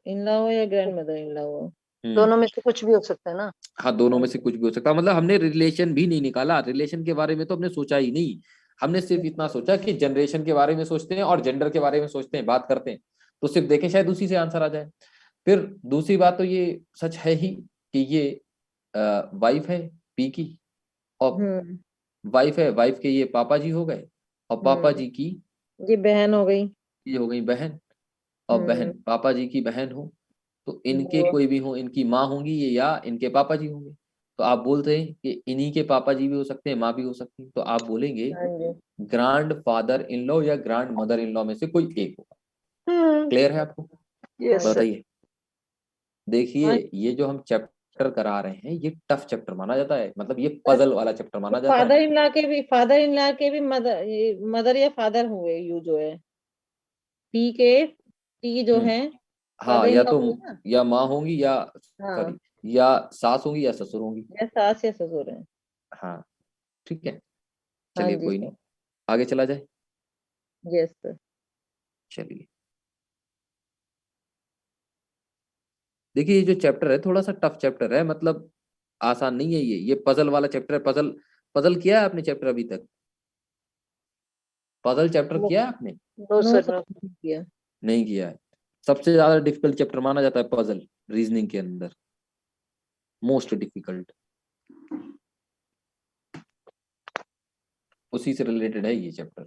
Speaker 2: इन लॉ हो या ग्रैंड मदर इन लॉ हो।
Speaker 5: दोनों में से कुछ भी हो सकता है ना।
Speaker 1: हाँ, दोनों में से कुछ भी हो सकता है। मतलब हमने रिलेशन भी नहीं निकाला, रिलेशन के बारे में तो हमने सोचा ही नहीं। हमने सिर्फ इतना सोचा कि जनरेशन के बारे में सोचते हैं और जेंडर के बारे में सोचते हैं, बात करते हैं, तो सिर्फ देखें शायद उसी से आंसर आ जाए। फिर दूसरी बात तो ये सच है ही कि ये वाइफ है पी की, और वाइफ है, वाइफ के ये पापा जी हो गए, और पापा जी की
Speaker 2: ये बहन हो गई।
Speaker 1: ये हो गई बहन, और बहन पापा जी की बहन हो, तो इनके कोई भी हो, इनकी माँ होंगी ये, या इनके पापा जी होंगे। तो आप बोलते हैं कि इन्हीं के पापा जी भी हो सकते हैं, माँ भी हो सकती है, तो आप बोलेंगे
Speaker 2: हाँ जी।
Speaker 1: ग्रैंड फादर इन लॉ या ग्रैंड मदर इन लॉ में से कोई एक होगा। क्लियर है आपको?
Speaker 5: Yes sir.
Speaker 1: बताइए। देखिए,
Speaker 2: हाँ,
Speaker 1: ये जो हम चैप्टर करा रहे हैं ये टफ चैप्टर माना जाता है, मतलब ये पजल वाला चैप्टर माना जाता है।
Speaker 2: फादर इन लॉ के भी मदर या फादर हुए यू जो है, पी के टी जो है
Speaker 1: हाँ,
Speaker 2: फादर इन
Speaker 1: या
Speaker 2: लॉ
Speaker 1: तो
Speaker 2: हुए ना।
Speaker 1: या माँ होंगी, या
Speaker 2: हाँ,
Speaker 1: सॉरी, या सास होंगी या ससुर होंगी।
Speaker 2: या सास या ससुर है।
Speaker 1: हाँ, ठीक है,
Speaker 2: हाँ
Speaker 1: चलिए
Speaker 2: जी
Speaker 1: कोई
Speaker 2: सर।
Speaker 1: नहीं, आगे चला जाए।
Speaker 2: Yes sir.
Speaker 1: चलिए, देखिए ये जो चैप्टर है थोड़ा सा टफ चैप्टर है, मतलब आसान नहीं है ये पजल वाला चैप्टर है। पजल पजल किया है आपने चैप्टर अभी तक? पजल चैप्टर किया है आपने?
Speaker 5: No
Speaker 2: no
Speaker 5: sir,
Speaker 2: sir,
Speaker 5: no.
Speaker 2: नहीं किया।
Speaker 1: नहीं किया है। सबसे ज्यादा डिफिकल्ट चैप्टर माना जाता है पजल, रीजनिंग के अंदर मोस्ट डिफिकल्ट, उसी से रिलेटेड है ये चैप्टर।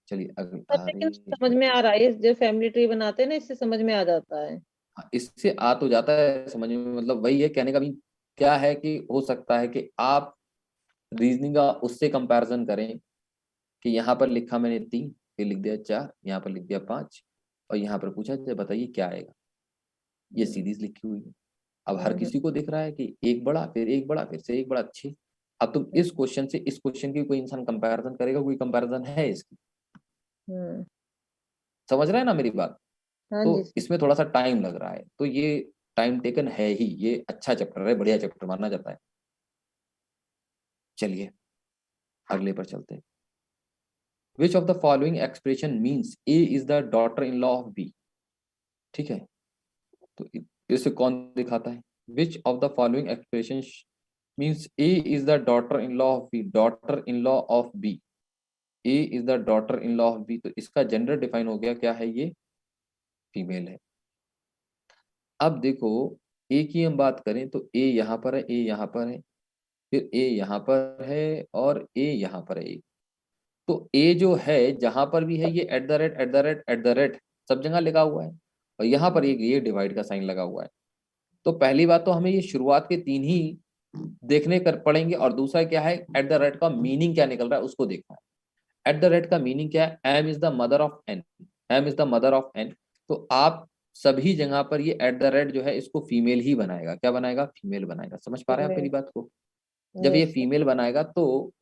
Speaker 1: चलिए
Speaker 2: सर लेकिन समझ में आ रहा है, जो फैमिली ट्री बनाते हैं ना, इससे समझ में आ जाता है।
Speaker 1: इससे आ तो जाता है समझ में, मतलब वही है, कहने का भी क्या है कि हो सकता है कि आप रीजनिंग का उससे कंपैरिजन करें कि यहाँ पर लिखा मैंने 3, फिर लिख दिया 4, यहाँ पर लिख दिया 5, और यहाँ पर पूछा जाए बताइए क्या आएगा। ये सीरीज लिखी हुई है। अब हर किसी को दिख रहा है कि एक बड़ा फिर एक बड़ा फिर से एक बड़ा, अच्छी। अब तुम इस क्वेश्चन से इस क्वेश्चन की कोई इंसान कंपैरिजन करेगा? कोई कंपैरिजन है इसकी? समझ रहे हैं ना मेरी बात?
Speaker 2: हाँ
Speaker 1: तो
Speaker 2: जी सर।
Speaker 1: इसमें थोड़ा सा टाइम लग रहा है, तो ये टाइम टेकन है ही, ये अच्छा चैप्टर है, बढ़िया चैप्टर माना जाता है। चलिए अगले पर चलते हैं। Which of the following expression means A is the daughter in law of B. ठीक है, तो इसे कौन दिखाता है? Which of the following expression means A is the daughter in law of B, daughter in law of B, A is the daughter in law of B. तो इसका gender define हो गया, क्या है ये? फीमेल है। अब देखो, ए की हम बात करें तो ए यहाँ पर है, ए यहाँ पर है, फिर ए यहाँ पर है, और ए यहाँ पर है। तो ए जो है जहां पर भी है ये eight the rate at the rate at the rate सब जगह लगा हुआ है, और यहाँ पर ये डिवाइड का साइन लगा हुआ है। तो पहली बात तो हमें ये शुरुआत के 3 ही देखने कर पड़ेंगे, और दूसरा क्या है, एट द रेट का मीनिंग क्या निकल रहा है उसको देखना है। एट द रेट का मीनिंग क्या है, M is the mother of N, M is the mother of N. तो आप सभी जगह पर ये एट द रेट जो है इसको फीमेल ही बनाएगा, क्या बनाएगा, फीमेल बनाएगा। समझ पा रहे हैं आप मेरी बात को? जब ये
Speaker 2: यस
Speaker 1: फीमेल बनाएगा तो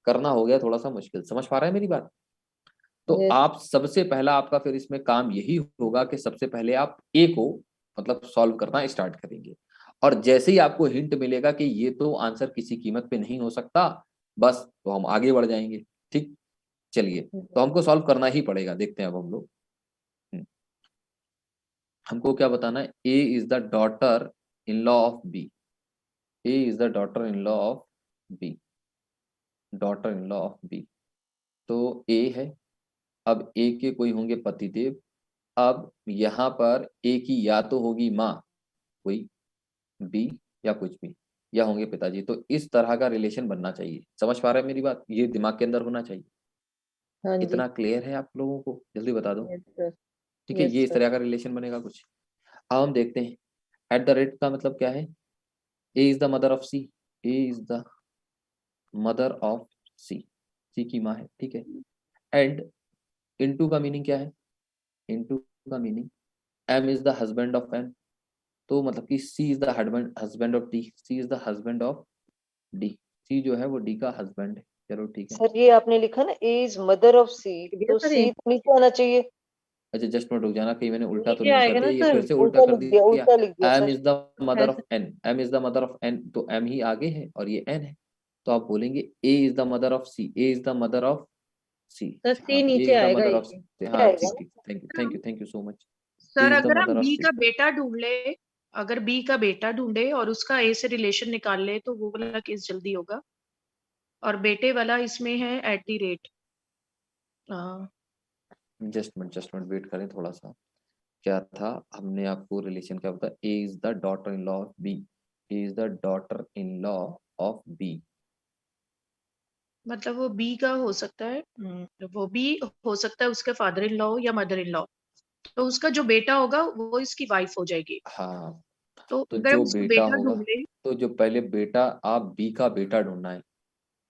Speaker 1: करना हो गया थोड़ा सा मुश्किल। समझ पा रहे हैं मेरी बात? तो
Speaker 2: यस
Speaker 1: आप सबसे पहला आपका फिर इसमें काम यही होगा कि सबसे पहले आप ए को मतलब सॉल्व करना स्टार्ट करेंगे, और जैसे ही आपको हिंट मिलेगा कि ये तो आंसर किसी कीमत पे नहीं हो सकता, बस तो हम आगे बढ़ जाएंगे। ठीक, चलिए, तो हमको सॉल्व करना ही पड़ेगा। देखते हैं अब हम लोग। हमको क्या बताना है, A is the daughter in law of B, A is the daughter in law of B, daughter in law of B. तो ए है, अब ए के कोई होंगे पतिदेव। अब यहाँ पर ए की या तो होगी माँ कोई, बी या कुछ भी, या होंगे पिताजी। तो इस तरह का रिलेशन बनना चाहिए। समझ पा रहे हैं मेरी बात? ये दिमाग के अंदर होना चाहिए।
Speaker 2: हाँ जी
Speaker 1: इतना क्लियर है आप लोगों को? जल्दी बता दो।
Speaker 2: यस सर
Speaker 1: ठीक है,
Speaker 2: यस
Speaker 1: ये इस
Speaker 2: सर
Speaker 1: तरह का रिलेशन बनेगा कुछ। अब हम देखते हैं एट द रेट का मतलब क्या है। A is the mother of C, A is the mother of C, C की माँ है, ठीक है। एंड इनटू का मीनिंग क्या है, इनटू का meaning M is the husband of N. तो मतलब कि C is the husband of D, C is the husband of D, C जो है वो डी का हस्बैंड है। चलो ठीक है।
Speaker 5: सर ये आपने लिखा ना ए इज मदर ऑफ सी,
Speaker 2: गया
Speaker 5: तो
Speaker 2: सर ये
Speaker 5: सी तो नीचे आना चाहिए।
Speaker 1: अच्छा जस्ट मिनट रुक जाना, कहीं मैंने उल्टा तो
Speaker 2: नीचे
Speaker 1: नहीं कर
Speaker 2: आएगा
Speaker 1: दिया,
Speaker 2: ना
Speaker 1: ये
Speaker 2: सर
Speaker 1: फिर से उल्टा
Speaker 5: उल्टा
Speaker 1: कर
Speaker 5: लिख दिया,
Speaker 1: दिया।
Speaker 5: उल्टा लिख दिया
Speaker 1: M
Speaker 5: sir.
Speaker 1: Is the mother
Speaker 2: ऐसे
Speaker 1: of N, M is the mother of N, तो एम ही आगे है और ये एन है। तो आप बोलेंगे A is the mother of C, A is the mother of C.
Speaker 2: Sir C
Speaker 1: हाँ, ए
Speaker 2: नीचे
Speaker 1: इज द
Speaker 2: आएगा
Speaker 1: मदर ऑफ
Speaker 2: ये
Speaker 1: सी।
Speaker 5: क्या
Speaker 1: हाँ
Speaker 5: आएगा
Speaker 1: ठीक ठीक, thank you thank you thank you so much. A
Speaker 4: sir
Speaker 1: is the
Speaker 4: अगर हम
Speaker 1: मदर ऑफ
Speaker 4: बी
Speaker 1: सी।
Speaker 4: का बेटा ढूंढ ले, अगर बी का बेटा ढूंढे और उसका ए से रिलेशन निकाल ले तो वो वाला केस जल्दी होगा। और बेटे वाला इसमें है at the rate.
Speaker 1: Just minute wait करें थोड़ा सा। क्या था, हमने आपको रिलेशन क्या बताया, A is the daughter in law of B, A is the daughter in law of B.
Speaker 4: मतलब वो बी का हो सकता है, वो बी हो सकता है उसके फादर इन लॉ या मदर इन लॉ। तो उसका जो बेटा होगा वो इसकी वाइफ हो जाएगी।
Speaker 1: हाँ,
Speaker 4: तो
Speaker 1: तो
Speaker 4: अगर हम
Speaker 1: जो
Speaker 4: उसको
Speaker 1: बेटा
Speaker 4: बेटा
Speaker 1: होगा,
Speaker 4: ढूंढ ले।
Speaker 1: तो जो पहले बेटा, आप बी का बेटा ढूंढना है,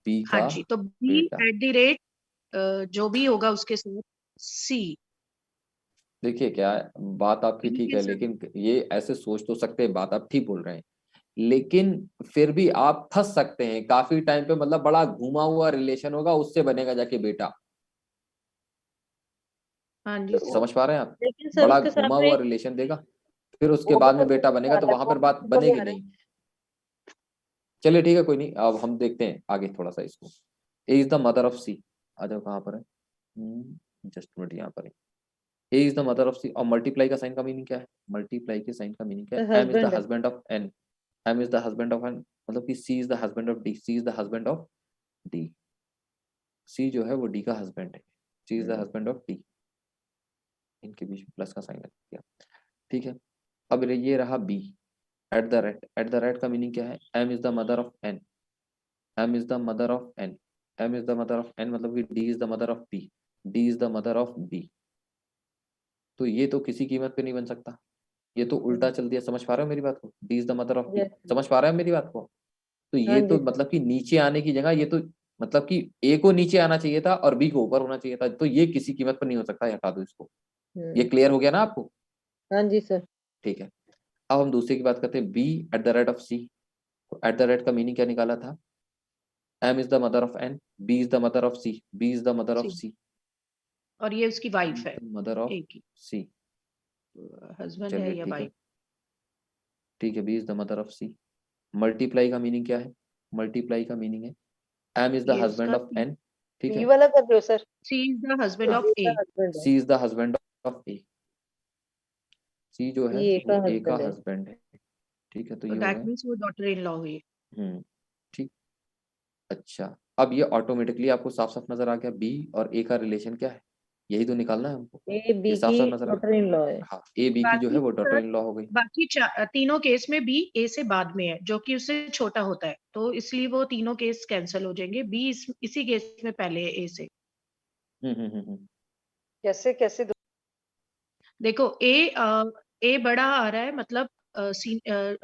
Speaker 1: बी
Speaker 4: हाँ
Speaker 1: का
Speaker 4: जी, तो बी
Speaker 1: बेटा।
Speaker 4: एट द रेट जो भी होगा उसके साथ सी।
Speaker 1: देखिए क्या है, बात आपकी
Speaker 4: ठीक
Speaker 1: ठीक
Speaker 4: है
Speaker 1: है,
Speaker 4: सर।
Speaker 1: लेकिन ये ऐसे सोच तो सकते हैं, बात आप ठीक बोल रहे हैं, लेकिन फिर भी आप फंस सकते हैं काफी टाइम पे। मतलब बड़ा घुमा हुआ रिलेशन होगा, उससे बनेगा जाके बेटा।
Speaker 4: हाँ जी सर।
Speaker 1: समझ पा रहे हैं आप?
Speaker 2: लेकिन सर
Speaker 1: बड़ा
Speaker 2: उसके साथ
Speaker 1: घुमा हुआ
Speaker 2: में
Speaker 1: रिलेशन देगा, फिर उसके
Speaker 5: वो
Speaker 1: बाद
Speaker 5: तो
Speaker 1: में बेटा
Speaker 5: नहीं
Speaker 1: बनेगा,
Speaker 5: आ
Speaker 1: तो
Speaker 5: रहा,
Speaker 1: वहां
Speaker 5: वो
Speaker 1: पर बात
Speaker 5: तो नहीं
Speaker 1: बनेगी
Speaker 5: आ रहा।
Speaker 1: नहीं। चलिए ठीक है, कोई नहीं, अब हम देखते हैं आगे थोड़ा सा इसको। ए इज द मदर ऑफ सी, आ जाओ कहाँ पर है, जस्ट मिनट, यहाँ पर है। A is the mother of सी, और मल्टीप्लाई का साइन का मीनिंग क्या है, मल्टीप्लाई के साइन का मीनिंग क्या है, एम इज द
Speaker 2: हस्बैंड है
Speaker 1: husband of N, M is the husband of N, मतलब कि C is the husband of D, C is the husband of D, C जो है वो डी का हस्बैंड है, C is the husband of D. इनके बीच में प्लस का साइन लग गया, ठीक है। अब ये रहा B, at the rate, at the rate का मीनिंग क्या है, M is the mother of N, M is the mother of N, M is the mother of N, मतलब कि D is the mother of B, D is the mother of B. तो ये तो किसी कीमत पे नहीं बन सकता, ये तो उल्टा चल दिया। समझ पा रहे हो मेरी बात को, D is the mother of B,
Speaker 2: yes
Speaker 1: समझ पा रहे हो मेरी बात को? तो
Speaker 2: हाँ
Speaker 1: ये तो
Speaker 2: जी सर
Speaker 1: मतलब कि नीचे आने की जगह, ये तो मतलब कि ए को नीचे आना चाहिए था और बी को ऊपर होना चाहिए था, तो ये किसी कीमत पर नहीं हो सकता, हटा दो इसको। ये क्लियर हो गया ना आपको?
Speaker 2: हाँ जी सर
Speaker 1: ठीक है। अब हम दूसरे की बात करते हैं, B at the rate of C. तो एट द रेट का मीनिंग क्या निकाला था, M is the mother of N, B is the mother of C, B is the mother of
Speaker 4: C
Speaker 1: C,
Speaker 4: और ये उसकी वाइफ है,
Speaker 1: मदर ऑफ
Speaker 4: एक ही
Speaker 1: सी।
Speaker 4: हस्बैंड है
Speaker 1: चलिए
Speaker 4: या
Speaker 1: ठीक है,
Speaker 4: वाइफ।
Speaker 1: ठीक है, B is the mother of C. Multiply का मीनिंग क्या है, मल्टीप्लाई का मीनिंग है एम इज द
Speaker 4: ये
Speaker 1: हस्बैंड
Speaker 4: उसका
Speaker 1: ऑफ एन, ठीक
Speaker 5: बी
Speaker 1: है,
Speaker 5: वाला कर रहे हो सर?
Speaker 4: सी इज द हस्बैंड
Speaker 2: हाँ
Speaker 4: ऑफ ए।
Speaker 2: हस्बैंड है
Speaker 1: C is the husband of A, C जो है
Speaker 2: ये का
Speaker 1: वो ए का
Speaker 2: हस्बैंड है
Speaker 1: हस्बैंड है, ठीक है। तो
Speaker 4: तो
Speaker 1: ये हो
Speaker 4: दैट
Speaker 1: गए,
Speaker 4: मीन्स वो डॉटर इन लॉ हुई।
Speaker 1: ठीक। अच्छा, अब ये ऑटोमेटिकली आपको साफ साफ नजर आ गया, बी और ए का रिलेशन क्या है, यही तो निकालना है हमको।
Speaker 2: ये
Speaker 1: ये
Speaker 2: बी
Speaker 1: साफ
Speaker 2: की
Speaker 1: साफ नजर आ
Speaker 2: डॉटर इन लॉ है
Speaker 1: गया, हाँ, ए बी की जो है
Speaker 4: बाकी
Speaker 1: वो डॉटर
Speaker 4: सर,
Speaker 1: इन लॉ हो गई।
Speaker 4: बाकी तीनों केस में बी ए से बाद में है, जो कि उससे छोटा होता है, तो इसलिए वो तीनों केस कैंसिल हो जाएंगे। बी इसी केस में पहले है ए से।
Speaker 5: कैसे कैसे
Speaker 4: देखो ए बड़ा आ रहा है, मतलब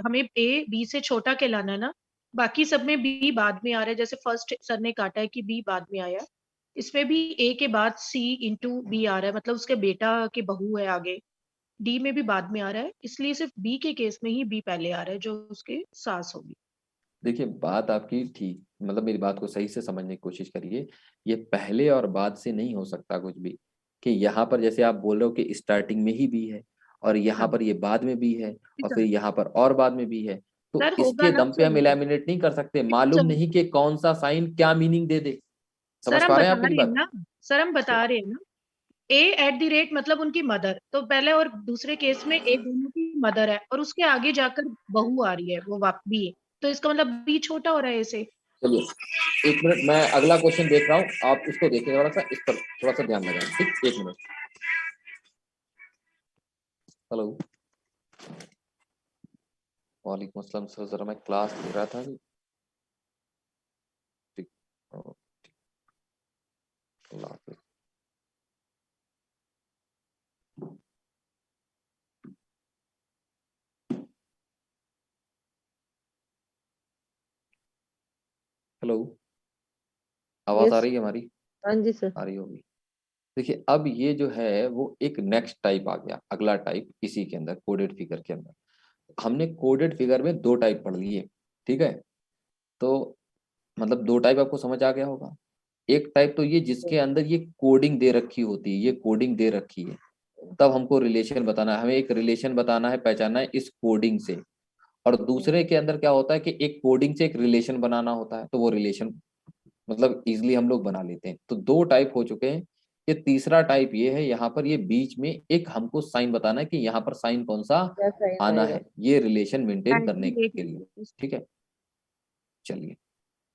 Speaker 4: हमें ए बी से छोटा कहलाना है ना, बाकी सब में बी बाद में आ रहा है, जैसे फर्स्ट सर ने काटा है कि बी बाद में आया, इसमें भी ए के बाद सी इंटू बी आ रहा है, मतलब उसके बेटा के बहू है आगे। डी में भी बाद में आ रहा है, इसलिए सिर्फ बी के केस में ही बी पहले आ रहा है, जो उसके सास होगी।
Speaker 1: देखिए बात आपकी ठीक, मतलब मेरी बात को सही से समझने की कोशिश करिए। ये पहले और बाद से नहीं हो सकता कुछ भी, कि यहाँ पर जैसे आप बोल रहे हो कि स्टार्टिंग में ही बी है और यहाँ
Speaker 4: हाँ,
Speaker 1: पर ये बाद में भी है और
Speaker 4: सर
Speaker 1: फिर यहाँ पर और बाद में भी है, तो
Speaker 4: सर होगा
Speaker 1: इसके
Speaker 4: ना
Speaker 1: दम पे हम
Speaker 4: सर,
Speaker 1: इलिमिनेट नहीं कर सकते। मालूम नहीं कि कौन सा साइन क्या मीनिंग दे दे। समझ
Speaker 4: सर हम
Speaker 1: पा रहे हैं
Speaker 4: बता
Speaker 1: आप मेरी
Speaker 4: रहे हैं
Speaker 1: बात?
Speaker 4: ना, सर हम बता रहे हैं ना, ए एट द रेट मतलब उनकी मदर, तो पहले और दूसरे केस में ए दोनों की मदर है और उसके आगे जाकर बहू आ रही है, वो बी, तो इसका मतलब बी छोटा हो रहा है ए से।
Speaker 1: चलिए एक मिनट, मैं अगला क्वेश्चन देख रहा हूँ, आप इसको देखिए थोड़ा सा, इस पर थोड़ा सा ध्यान लगाएं, ठीक? एक मिनट। हेलो, वालेकुम अस्सलाम सर, जरा मैं क्लास ले रहा था अभी। ठीक, अल्लाह हाफिज। हेलो, आवाज आ
Speaker 2: यस,
Speaker 1: रही है हमारी?
Speaker 2: हाँ जी सर।
Speaker 1: आ रही होगी। देखिए अब ये जो है वो एक नेक्स्ट टाइप आ गया, अगला टाइप इसी के अंदर, कोडेड फिगर के अंदर। हमने कोडेड फिगर में दो टाइप पढ़ लिए, ठीक है? तो मतलब दो टाइप आपको समझ आ गया होगा। एक टाइप तो ये जिसके अंदर ये कोडिंग दे रखी होती है, ये कोडिंग दे रखी है, तब हमको रिलेशन बताना है, हमें एक रिलेशन बताना है, पहचानना है इस कोडिंग से। और दूसरे के अंदर क्या होता है कि एक कोडिंग से एक रिलेशन बनाना होता है, तो वो रिलेशन मतलब इजिली हम लोग बना लेते हैं। तो दो टाइप हो चुके हैं। ये तीसरा टाइप ये है, यहाँ पर ये बीच में एक हमको साइन बताना है कि यहाँ पर साइन कौन सा
Speaker 2: क्या साइन
Speaker 1: आना
Speaker 2: आएगा?
Speaker 1: है, ये रिलेशन मेंटेन
Speaker 4: एट
Speaker 1: करने
Speaker 4: द
Speaker 1: के लिए,
Speaker 4: रेट,
Speaker 1: ठीक है? चलिए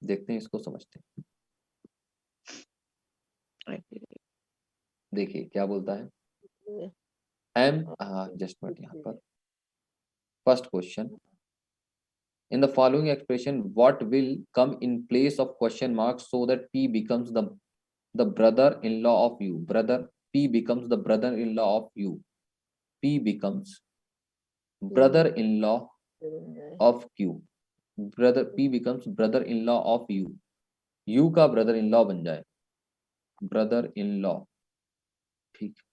Speaker 1: देखते हैं, इसको समझते हैं। देखिए क्या बोलता है, एम, हाँ जस्ट मिनट, यहाँ पर first question, in the following expression what will come in place of question mark so that p becomes the brother-in-law of u, brother, p becomes the brother-in-law of u, p becomes brother-in-law of q, brother, p becomes brother-in-law of u, u का brother-in-law बन जाए, brother-in-law, ठीक,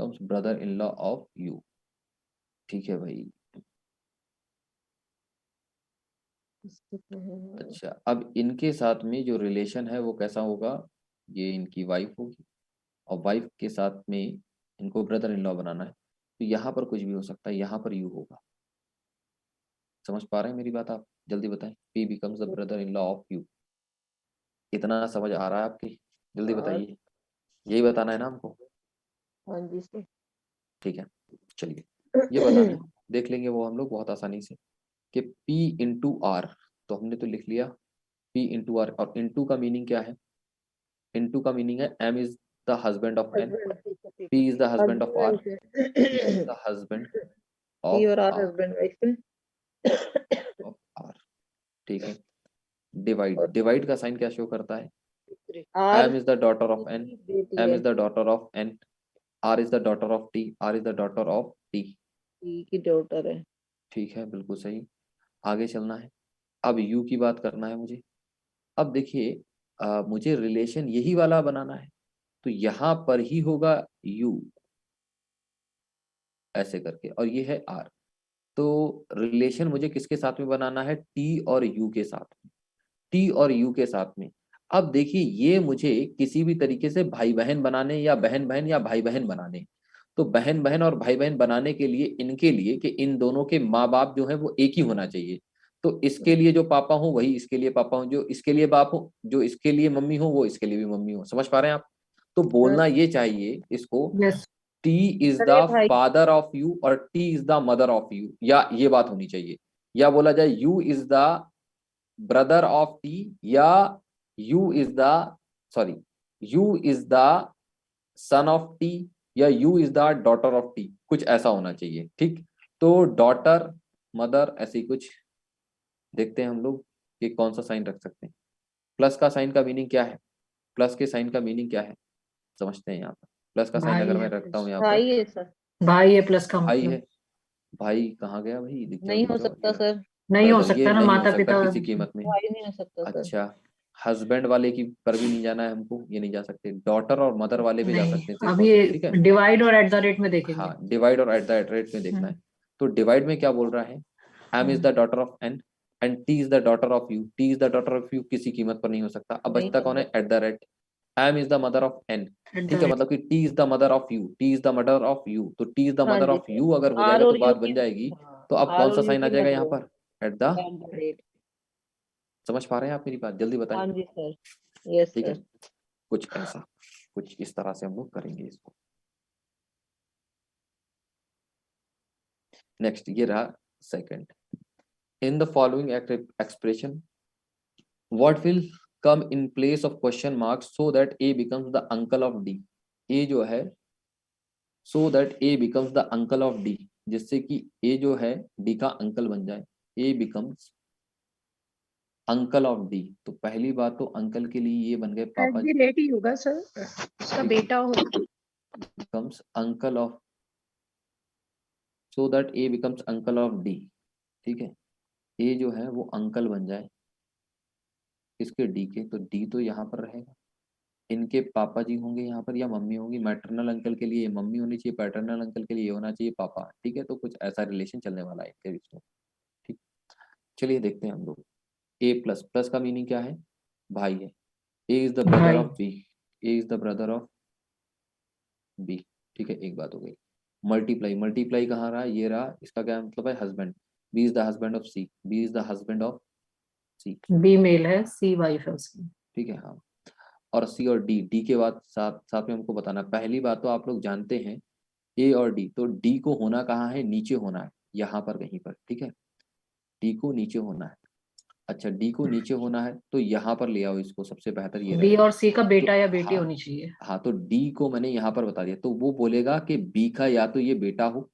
Speaker 1: becomes brother-in-law of u, ठीक है भाई। अच्छा, अब इनके साथ में जो रिलेशन है वो कैसा होगा, ये इनकी वाइफ होगी और वाइफ के साथ में इनको ब्रदर इन लॉ बनाना है, तो यहाँ पर कुछ भी हो सकता है, यहाँ पर यू होगा। समझ पा रहे हैं मेरी बात? आप जल्दी बताएं, P becomes the brother in law of you. इतना समझ आ रहा है आपकी? जल्दी बताइए, यही बताना है ना हमको?
Speaker 2: हाँ जी सर।
Speaker 1: ठीक है, चलिए ये बताना है, देख लेंगे वो हम लोग बहुत आसानी से कि P इंटू आर, तो हमने तो लिख लिया P इंटू आर, और इंटू का मीनिंग क्या है? इंटू का मीनिंग है M is the husband of N, P is the husband of R, P is the husband
Speaker 2: P
Speaker 1: of
Speaker 2: और आर
Speaker 1: R,
Speaker 2: हस्बैंड वाइफ है।
Speaker 1: ऑफ R, ठीक है। डिवाइड, डिवाइड का साइन क्या शो करता है?
Speaker 2: R
Speaker 1: M is the daughter of N,
Speaker 2: बेटी
Speaker 1: M
Speaker 2: है,
Speaker 1: is the daughter of N, R is the daughter of T, R is the daughter of T,
Speaker 2: P की daughter है।
Speaker 1: ठीक है, बिल्कुल सही। आगे चलना है, अब U की बात करना है मुझे। अब देखिए मुझे रिलेशन यही वाला बनाना है, तो यहाँ पर ही होगा U ऐसे करके, और ये है R। तो रिलेशन मुझे किसके साथ में बनाना है? T और U के साथ में, T और U के साथ में। अब देखिए ये मुझे किसी भी तरीके से भाई बहन बनाने, या बहन बहन या भाई बहन बनाने, तो बहन बहन और भाई बहन बनाने के लिए इनके लिए कि इन दोनों के माँ बाप जो है वो एक ही होना चाहिए। तो इसके लिए जो पापा हो वही इसके लिए पापा हो, जो इसके लिए बाप हो, जो इसके लिए मम्मी हो वो इसके लिए भी मम्मी हो। समझ पा रहे हैं आप? तो बोलना ये चाहिए इसको,
Speaker 3: यस।
Speaker 1: टी इज द
Speaker 2: अरे भाई,
Speaker 1: फादर ऑफ यू और T is the mother of U, या ये बात होनी चाहिए। या बोला जाए U is the brother of T, या U is the, sorry, U is the son of T, या U is the daughter of T, कुछ ऐसा होना चाहिए, ठीक? तो डॉटर, मदर, ऐसे ही कुछ देखते हैं हम लोग कि कौन सा साइन रख सकते हैं। प्लस का साइन का मीनिंग क्या है? प्लस के साइन का मीनिंग क्या है, समझते हैं। यहाँ पर प्लस का साइन
Speaker 3: भाई
Speaker 1: अगर
Speaker 3: है,
Speaker 1: मैं रखता हूँ यहाँ पर,
Speaker 2: भाई है सर।
Speaker 3: भाई है प्लस का
Speaker 1: भाई
Speaker 3: मतलब।
Speaker 1: है, भाई कहाँ गया भाई, दिख जाओ
Speaker 2: नहीं
Speaker 1: दिख
Speaker 2: हो
Speaker 1: जाओ,
Speaker 2: सकता
Speaker 1: ये रहा।
Speaker 2: सर।
Speaker 5: नहीं हो
Speaker 1: brother, ये
Speaker 5: सकता ना,
Speaker 1: नहीं हो
Speaker 5: माता
Speaker 1: सकता
Speaker 5: पिता
Speaker 1: किसी कीमत में।
Speaker 2: भाई नहीं हो सकता सर।
Speaker 1: अच्छा, हस्बैंड वाले की पर भी नहीं जाना है हमको, ये नहीं जा सकते। डॉटर और मदर वाले पे जा
Speaker 5: नहीं,
Speaker 1: सकते हैं सिर्फ
Speaker 5: अब
Speaker 1: और
Speaker 5: ये
Speaker 1: सिर्फ, ठीक है।
Speaker 5: डिवाइड और एट द रेट में देखेंगे।
Speaker 1: हाँ, डिवाइड और एट द रेट में देखना है। तो डिवाइड में क्या बोल रहा है, M is the daughter of N and T is the daughter of U. T is the daughter of U किसी कीमत पर नहीं हो सकता। अब
Speaker 2: नहीं
Speaker 1: बचता कौन है, at the rate. M is the mother of N,
Speaker 5: At the
Speaker 1: ठीक है,
Speaker 5: rate.
Speaker 1: मतलब कि T is the mother of U, T is the mother of U, तो टी इज द
Speaker 2: हाँ
Speaker 1: मदर
Speaker 2: जी
Speaker 1: ऑफ यू अगर हो
Speaker 2: आर
Speaker 1: जाएगा तो
Speaker 2: और यू
Speaker 1: बात
Speaker 2: की,
Speaker 1: बन जाएगी।
Speaker 2: हाँ,
Speaker 1: तो अब
Speaker 2: आर
Speaker 1: कौन सा
Speaker 2: और यू
Speaker 1: साइन आ
Speaker 2: की
Speaker 1: जाएगा
Speaker 2: मदर
Speaker 1: यहाँ
Speaker 2: हो,
Speaker 1: पर, at the.
Speaker 2: Eight the rate.
Speaker 1: समझ पा रहे हैं आप मेरी बात, जल्दी बताएं।
Speaker 2: हाँ जी सर, यस
Speaker 1: ठीक है,
Speaker 2: सर।
Speaker 1: कुछ ऐसा, कुछ इस तरह से हम लोग करेंगे इसको। नेक्स्ट ये रहा second. In the following expression what will come in place of question mark so that A becomes the uncle of D. A जो है so that A becomes the uncle of D, जिससे कि ए जो है D का uncle बन जाए। ए becomes uncle of D, तो पहली बात तो अंकल के लिए ये बन गए पापा जी,
Speaker 4: रेट ही होगा सर, इसका बेटा हो।
Speaker 1: Becomes uncle of, so that A becomes uncle of D, ठीक है। ए जो है वो अंकल बन जाए किसके, डी के, तो डी तो यहाँ पर रहेगा। इनके पापा जी होंगे यहाँ पर या मम्मी होंगी। मैटरनल अंकल के लिए मम्मी होनी चाहिए, पैटर्नल अंकल के लिए होना चाहिए पापा, ठीक है। तो कुछ ऐसा रिलेशन चलने वाला है इनके बीच में, ठीक। चलिए देखते हैं हम लोग। ए प्लस, प्लस का मीनिंग क्या है, भाई है। ए इज द ब्रदर
Speaker 5: भाई।
Speaker 1: Of B, A is the brother of B, ठीक है, एक बात हो गई। मल्टीप्लाई, मल्टीप्लाई कहाँ रहा, ये रहा, इसका क्या मतलब है, husband. B is the husband of C, B is the husband of C,
Speaker 5: B male है, सी वाइफ है उसकी।
Speaker 1: ठीक है। हाँ, और सी और डी, डी के बाद साथ साथ में हमको बताना, पहली बात तो आप लोग जानते हैं ए और डी, तो डी को होना कहाँ है, नीचे होना है, यहाँ पर कहीं पर, ठीक है। डी को नीचे होना है। अच्छा, डी को नीचे होना है तो यहाँ पर ले आओ इसको, सबसे बेहतर ये
Speaker 5: बी
Speaker 1: रहेगा।
Speaker 5: और सी का बेटा
Speaker 1: तो
Speaker 5: या बेटी
Speaker 1: हाँ,
Speaker 5: होनी चाहिए।
Speaker 1: हाँ, तो डी को मैंने यहाँ पर बता दिया, तो वो बोलेगा कि बी का या तो ये बेटा हो,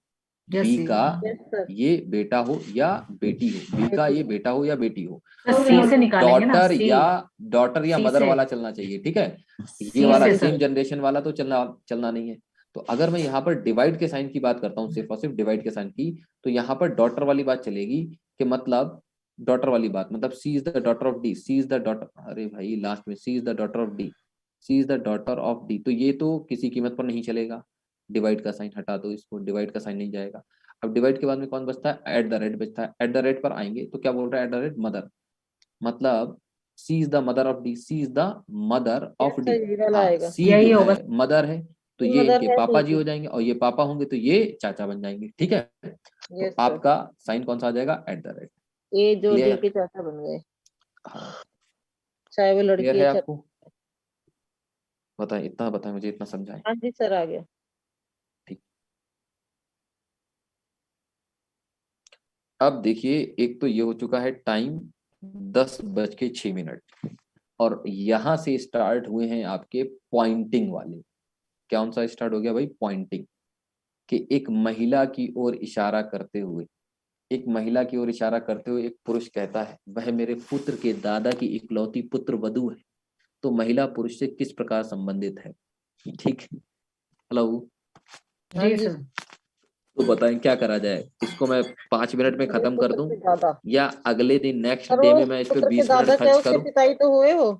Speaker 5: या
Speaker 1: बी
Speaker 5: सी।
Speaker 1: का
Speaker 2: यस सर।
Speaker 1: ये बेटा हो या बेटी हो, बी का ये बेटा हो या बेटी हो।
Speaker 5: सी से निकालेंगे ना,
Speaker 1: डॉटर
Speaker 5: सी।
Speaker 1: या डॉटर या
Speaker 5: सी
Speaker 1: मदर
Speaker 5: से।
Speaker 1: वाला चलना चाहिए, ठीक है। ये
Speaker 5: सी
Speaker 1: वाला
Speaker 5: से
Speaker 1: सेम
Speaker 5: सर।
Speaker 1: जनरेशन वाला तो चलना नहीं है। तो अगर मैं यहाँ पर डिवाइड के साइन की बात करता हूँ, सिर्फ और सिर्फ डिवाइड के साइन की, तो यहाँ पर डॉटर वाली बात चलेगी कि मतलब डॉटर वाली बात, मतलब C is the daughter of D, C is the daughter, अरे भाई लास्ट में C is the daughter of D, C is the daughter of D, तो ये तो किसी कीमत पर नहीं चलेगा। डिवाइड का साइन हटा दो इसको, डिवाइड का साइन नहीं जाएगा। अब डिवाइड के बाद में कौन बचता है, एट द रेट बचता है। एट द रेट पर आएंगे तो क्या बोल रहा है, एट द रेट मदर, मतलब C is the mother of D, C is the mother
Speaker 2: yes
Speaker 1: of
Speaker 2: sir,
Speaker 1: D.
Speaker 2: ये वाला
Speaker 1: हाँ,
Speaker 2: आएगा।
Speaker 1: सी
Speaker 5: यही
Speaker 1: जो
Speaker 5: होगा।
Speaker 1: है मदर है, तो ये
Speaker 2: मदर
Speaker 1: इनके
Speaker 2: है
Speaker 1: पापा
Speaker 2: डी
Speaker 1: जी
Speaker 2: की।
Speaker 1: हो जाएंगे, और ये पापा होंगे तो ये चाचा बन जाएंगे, ठीक है। तो
Speaker 2: यस सर।
Speaker 1: आपका साइन कौन सा आ जाएगा, एट द रेट।
Speaker 2: ए जो डी
Speaker 1: क्लियर,
Speaker 2: के चाचा बन गए,
Speaker 1: हाँ,
Speaker 2: चाहे वो
Speaker 1: क्लियर
Speaker 2: लड़की
Speaker 1: है
Speaker 2: है
Speaker 1: आपको। बताएं, इतना बताएं मुझे, इतना समझाएं,
Speaker 2: हाँ जी सर, आ गया।
Speaker 1: ठीक। अब देखिए, एक तो ये हो चुका है टाइम 10:06, और यहां से स्टार्ट हुए हैं आपके पॉइंटिंग वाले। कौन सा स्टार्ट हो गया भाई, पॉइंटिंग, कि एक महिला की ओर इशारा करते हुए, एक महिला की ओर इशारा करते हुए एक पुरुष कहता है, वह मेरे पुत्र के दादा की इकलौती पुत्र वधू है। तो महिला पुरुष से किस प्रकार संबंधित है, ठीक। हेलो,
Speaker 2: हाँ
Speaker 5: जी
Speaker 2: जी।
Speaker 5: सर।
Speaker 1: तो बताएं क्या करा जाए, इसको मैं 5 मिनट में
Speaker 2: मेरे
Speaker 1: खत्म कर
Speaker 2: पुत्र
Speaker 1: दूं
Speaker 2: के दादा,
Speaker 1: या अगले दिन नेक्स्ट
Speaker 2: और
Speaker 1: डे
Speaker 2: वो
Speaker 1: में मैं इस पे
Speaker 2: पुत्र के
Speaker 1: 20
Speaker 2: दादा
Speaker 1: मिनट
Speaker 2: क्या
Speaker 1: खर्च
Speaker 2: उसके
Speaker 1: करूं।
Speaker 2: पिता ही तो हुए वो।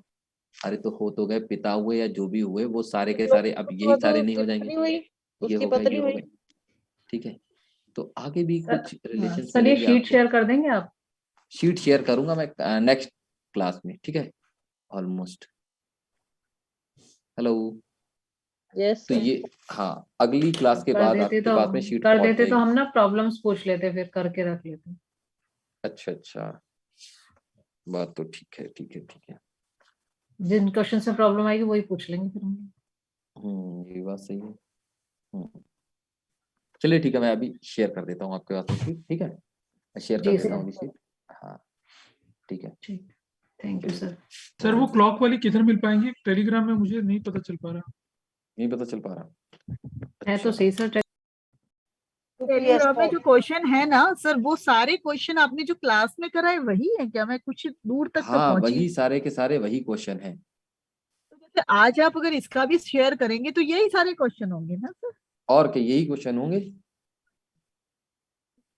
Speaker 1: अरे तो हो तो गए, पिता हुए या जो भी हुए, वो सारे के सारे,
Speaker 2: इकलौती
Speaker 1: अब
Speaker 2: पुत्र
Speaker 1: यही
Speaker 2: वधू
Speaker 1: सारे नहीं
Speaker 2: उसकी
Speaker 1: हो जाएंगे,
Speaker 2: पत्नी हुई,
Speaker 1: ये
Speaker 2: उसकी
Speaker 1: हो गए, ये
Speaker 2: पत्नी
Speaker 1: हो
Speaker 2: हुई।
Speaker 1: गए, ठीक है। तो आगे भी
Speaker 5: सर,
Speaker 1: कुछ रिलेशन
Speaker 5: सर ये
Speaker 1: मिलेंगे
Speaker 5: शीट
Speaker 1: आपको।
Speaker 5: शेयर कर देंगे आप।
Speaker 1: शीट शेयर करूंगा मैं नेक्स्ट क्लास में, ठीक है, ऑलमोस्ट। हेलो,
Speaker 2: यस
Speaker 1: तो
Speaker 2: सर।
Speaker 1: ये, हाँ, अगली क्लास के
Speaker 5: कर
Speaker 1: बाद
Speaker 5: देते
Speaker 1: आपके
Speaker 5: तो
Speaker 1: पास में शीट
Speaker 5: कर
Speaker 1: पहुंच
Speaker 5: देते तो
Speaker 1: जाएगी।
Speaker 5: हम ना प्रॉब्लम्स पूछ लेते, फिर करके रख लेते।
Speaker 1: अच्छा अच्छा, बात तो ठीक है, ठीक है, ठीक है।
Speaker 5: जिन क्वेश्चन में प्रॉब्लम आएगी वही पूछ लेंगे फिर हम।
Speaker 1: ये बात सही है। चलिए ठीक है, मैं अभी शेयर कर देता हूँ आपके पास में शीट, ठीक है, मैं शेयर कर
Speaker 5: जी
Speaker 1: देता हूँ
Speaker 5: सर।
Speaker 1: अभी शीट। हाँ, ठीक है,
Speaker 5: ठीक, थैंक यू सर।
Speaker 6: सर वो क्लॉक वाली किधर मिल पाएंगी, टेलीग्राम में मुझे नहीं पता चल पा रहा।
Speaker 1: नहीं पता चल पा रहा।
Speaker 5: है तो
Speaker 1: अच्छा,
Speaker 5: सही सर।
Speaker 7: टेलीग्राम में जो क्वेश्चन है ना सर, वो सारे क्वेश्चन आपने जो क्लास में कराए वही है क्या? मैं कुछ दूर तक तो
Speaker 1: हाँ,
Speaker 7: पहुंची
Speaker 1: वही
Speaker 7: नहीं।
Speaker 1: सारे के सारे वही क्वेश्चन हैं।
Speaker 7: तो जैसे आज आप अगर इसका भी शेयर करेंगे तो यही सारे क्वेश्चन होंगे ना सर?
Speaker 1: और क्या, यही क्वेश्चन होंगे।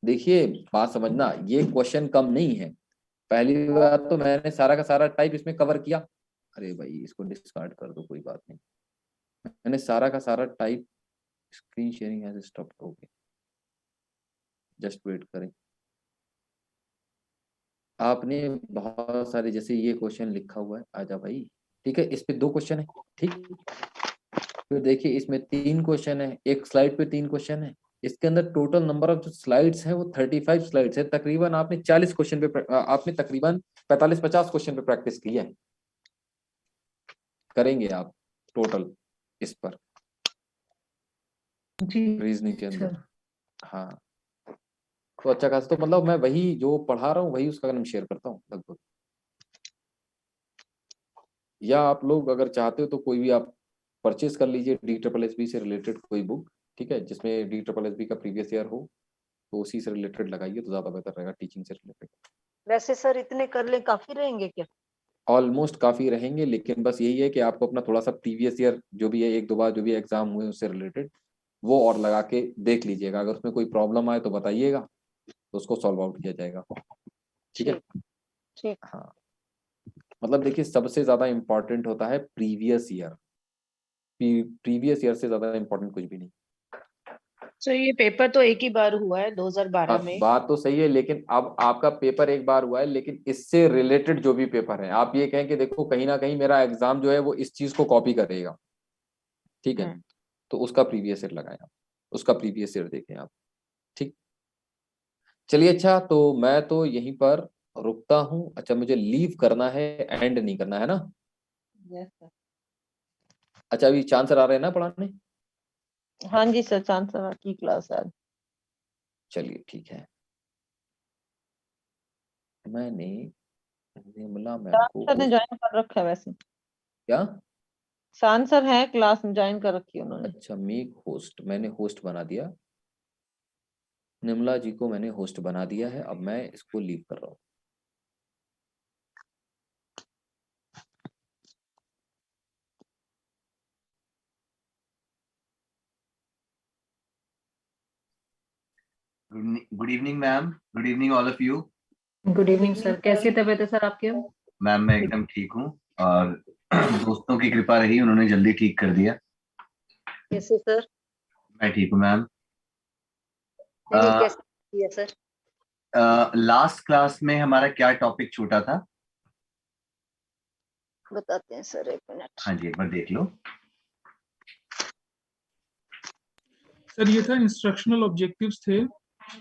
Speaker 1: देखिए बात समझना, ये क्वेश्चन कम नहीं है। पहली बात तो मैंने सारा का सारा टाइप इसमें कवर किया। अरे भाई इसको डिस्कार्ड कर दो, कोई बात नहीं। मैंने सारा का सारा type, screen sharing has stopped, okay just wait करें। आपने बहुत सारे, जैसे ये क्वेश्चन लिखा हुआ है, आजा भाई, ठीक है, इस पे 2 क्वेश्चन है, ठीक। फिर देखिए इसमें 3 क्वेश्चन है, एक स्लाइड पे 3 क्वेश्चन है। इसके अंदर टोटल नंबर ऑफ जो स्लाइड्स हैं वो 35 स्लाइड्स है। तकरीबन आपने 40 क्वेश्चन पे, आपने तकरीबन 45-50 क्वेश्चन पे प्रैक्टिस की है। करेंगे आप टोटल इस पर रीजनिंग के अंदर। हाँ तो अच्छा खासा, तो मतलब मैं वही जो पढ़ा रहा हूँ वही उसका मैं शेयर करता हूँ लगभग। या आप लोग अगर चाहते हो तो कोई भी आप परचेज कर लीजिए DSSB से रिलेटेड कोई बुक, ठीक है, जिसमें DSSB का प्रीवियस ईयर हो, तो उसी से रिलेटेड लगाइए तो ज्यादा बेहतर रहेगा, टीचिंग से रिलेटेड।
Speaker 5: वैसे सर इतने कर ले काफी रहेंगे क्या?
Speaker 1: ऑलमोस्ट काफी रहेंगे, लेकिन बस यही है कि आपको अपना थोड़ा सा प्रीवियस ईयर जो भी है, 1-2 बार जो भी एग्जाम हुए उससे रिलेटेड, वो और लगा के देख लीजिएगा। अगर उसमें कोई प्रॉब्लम आए तो बताइएगा, तो उसको सॉल्व आउट किया जाएगा, ठीक है।
Speaker 5: ठीक।
Speaker 1: हाँ मतलब देखिए सबसे ज्यादा इम्पोर्टेंट होता है प्रीवियस ईयर। प्रीवियस ईयर से ज्यादा इम्पोर्टेंट कुछ भी नहीं।
Speaker 4: तो ये पेपर तो एक ही बार हुआ है 2012 में।
Speaker 1: बात तो सही है, लेकिन अब आपका पेपर एक बार हुआ है, लेकिन इससे रिलेटेड जो भी पेपर है, आप ये कहें कि देखो कहीं ना कहीं मेरा एग्जाम जो है वो इस चीज को कॉपी करेगा, ठीक है, तो उसका प्रीवियस ईयर लगाएं आप, उसका प्रीवियस ईयर देखें आप, ठीक। चलिए अच्छा, तो मैं तो यहीं पर रुकता हूँ। अच्छा मुझे लीव करना है, एंड नहीं करना है ना?
Speaker 2: Yes sir.
Speaker 1: अच्छा अभी चांद सर आ रहे हैं ना पढ़ाने?
Speaker 2: हाँ जी सर, चांद सर की क्लास है।
Speaker 1: चलिए ठीक है। मैंने निर्मला मैम को
Speaker 2: सर ने ज्वाइन कर रखा है वैसे।
Speaker 1: क्या?
Speaker 2: शान सर है, क्लास में ज्वाइन कर रखी है उन्होंने।
Speaker 1: अच्छा मेक होस्ट, मैंने होस्ट बना दिया, निर्मला जी को मैंने होस्ट बना दिया है। अब मैं इसको लीव कर रहा हूँ।
Speaker 8: Good evening ma'am, good evening all of you.
Speaker 9: Good evening sir, कैसी तबीयत है सर आपके?
Speaker 8: मैम मैं एकदम ठीक हूँ, और दोस्तों की कृपा रही, उन्होंने जल्दी ठीक कर दिया।
Speaker 5: कैसे सर?
Speaker 8: मैं ठीक हूँ मैम।
Speaker 5: कैसे किया सर?
Speaker 8: लास्ट क्लास में हमारा क्या टॉपिक छूटा था?
Speaker 5: बताते हैं सर, 1 मिनट।
Speaker 8: हाँ जी एक बार देख लो।
Speaker 6: सर ये था इंस्ट्रक्शनल ऑब्जेक्टिव्स थे,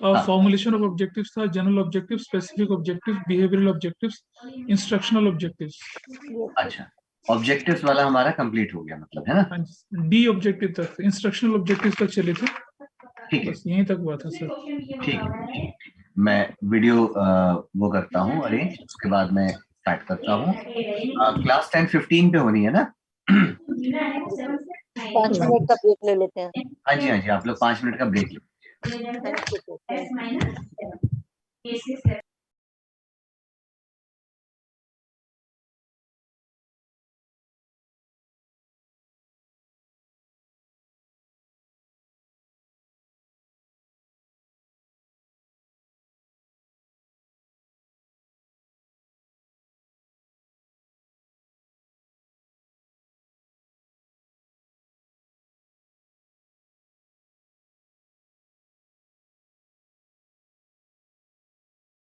Speaker 6: फॉर्मुलेशन ऑफ ऑब्जेक्टिव्स था, general objectives, specific objectives, behavioural objectives, instructional objectives.
Speaker 8: अच्छा ऑब्जेक्टिव्स वाला हमारा कंप्लीट हो गया मतलब, है ना?
Speaker 6: हाँ जी, डी ऑब्जेक्टिव तक, इंस्ट्रक्शनल ऑब्जेक्टिव तक चले थे।
Speaker 8: ठीक है,
Speaker 6: बस यहीं तक हुआ था सर।
Speaker 8: ठीक है। मैं वीडियो वो करता हूँ अरेंज, उसके बाद मैं स्टार्ट करता हूँ। क्लास 10:15 पे होनी है ना?
Speaker 5: 5 मिनट का ब्रेक ले लेते हैं।
Speaker 8: हाँ जी हाँ जी, आप लोग 5 मिनट का ब्रेक लो।
Speaker 5: Thank you.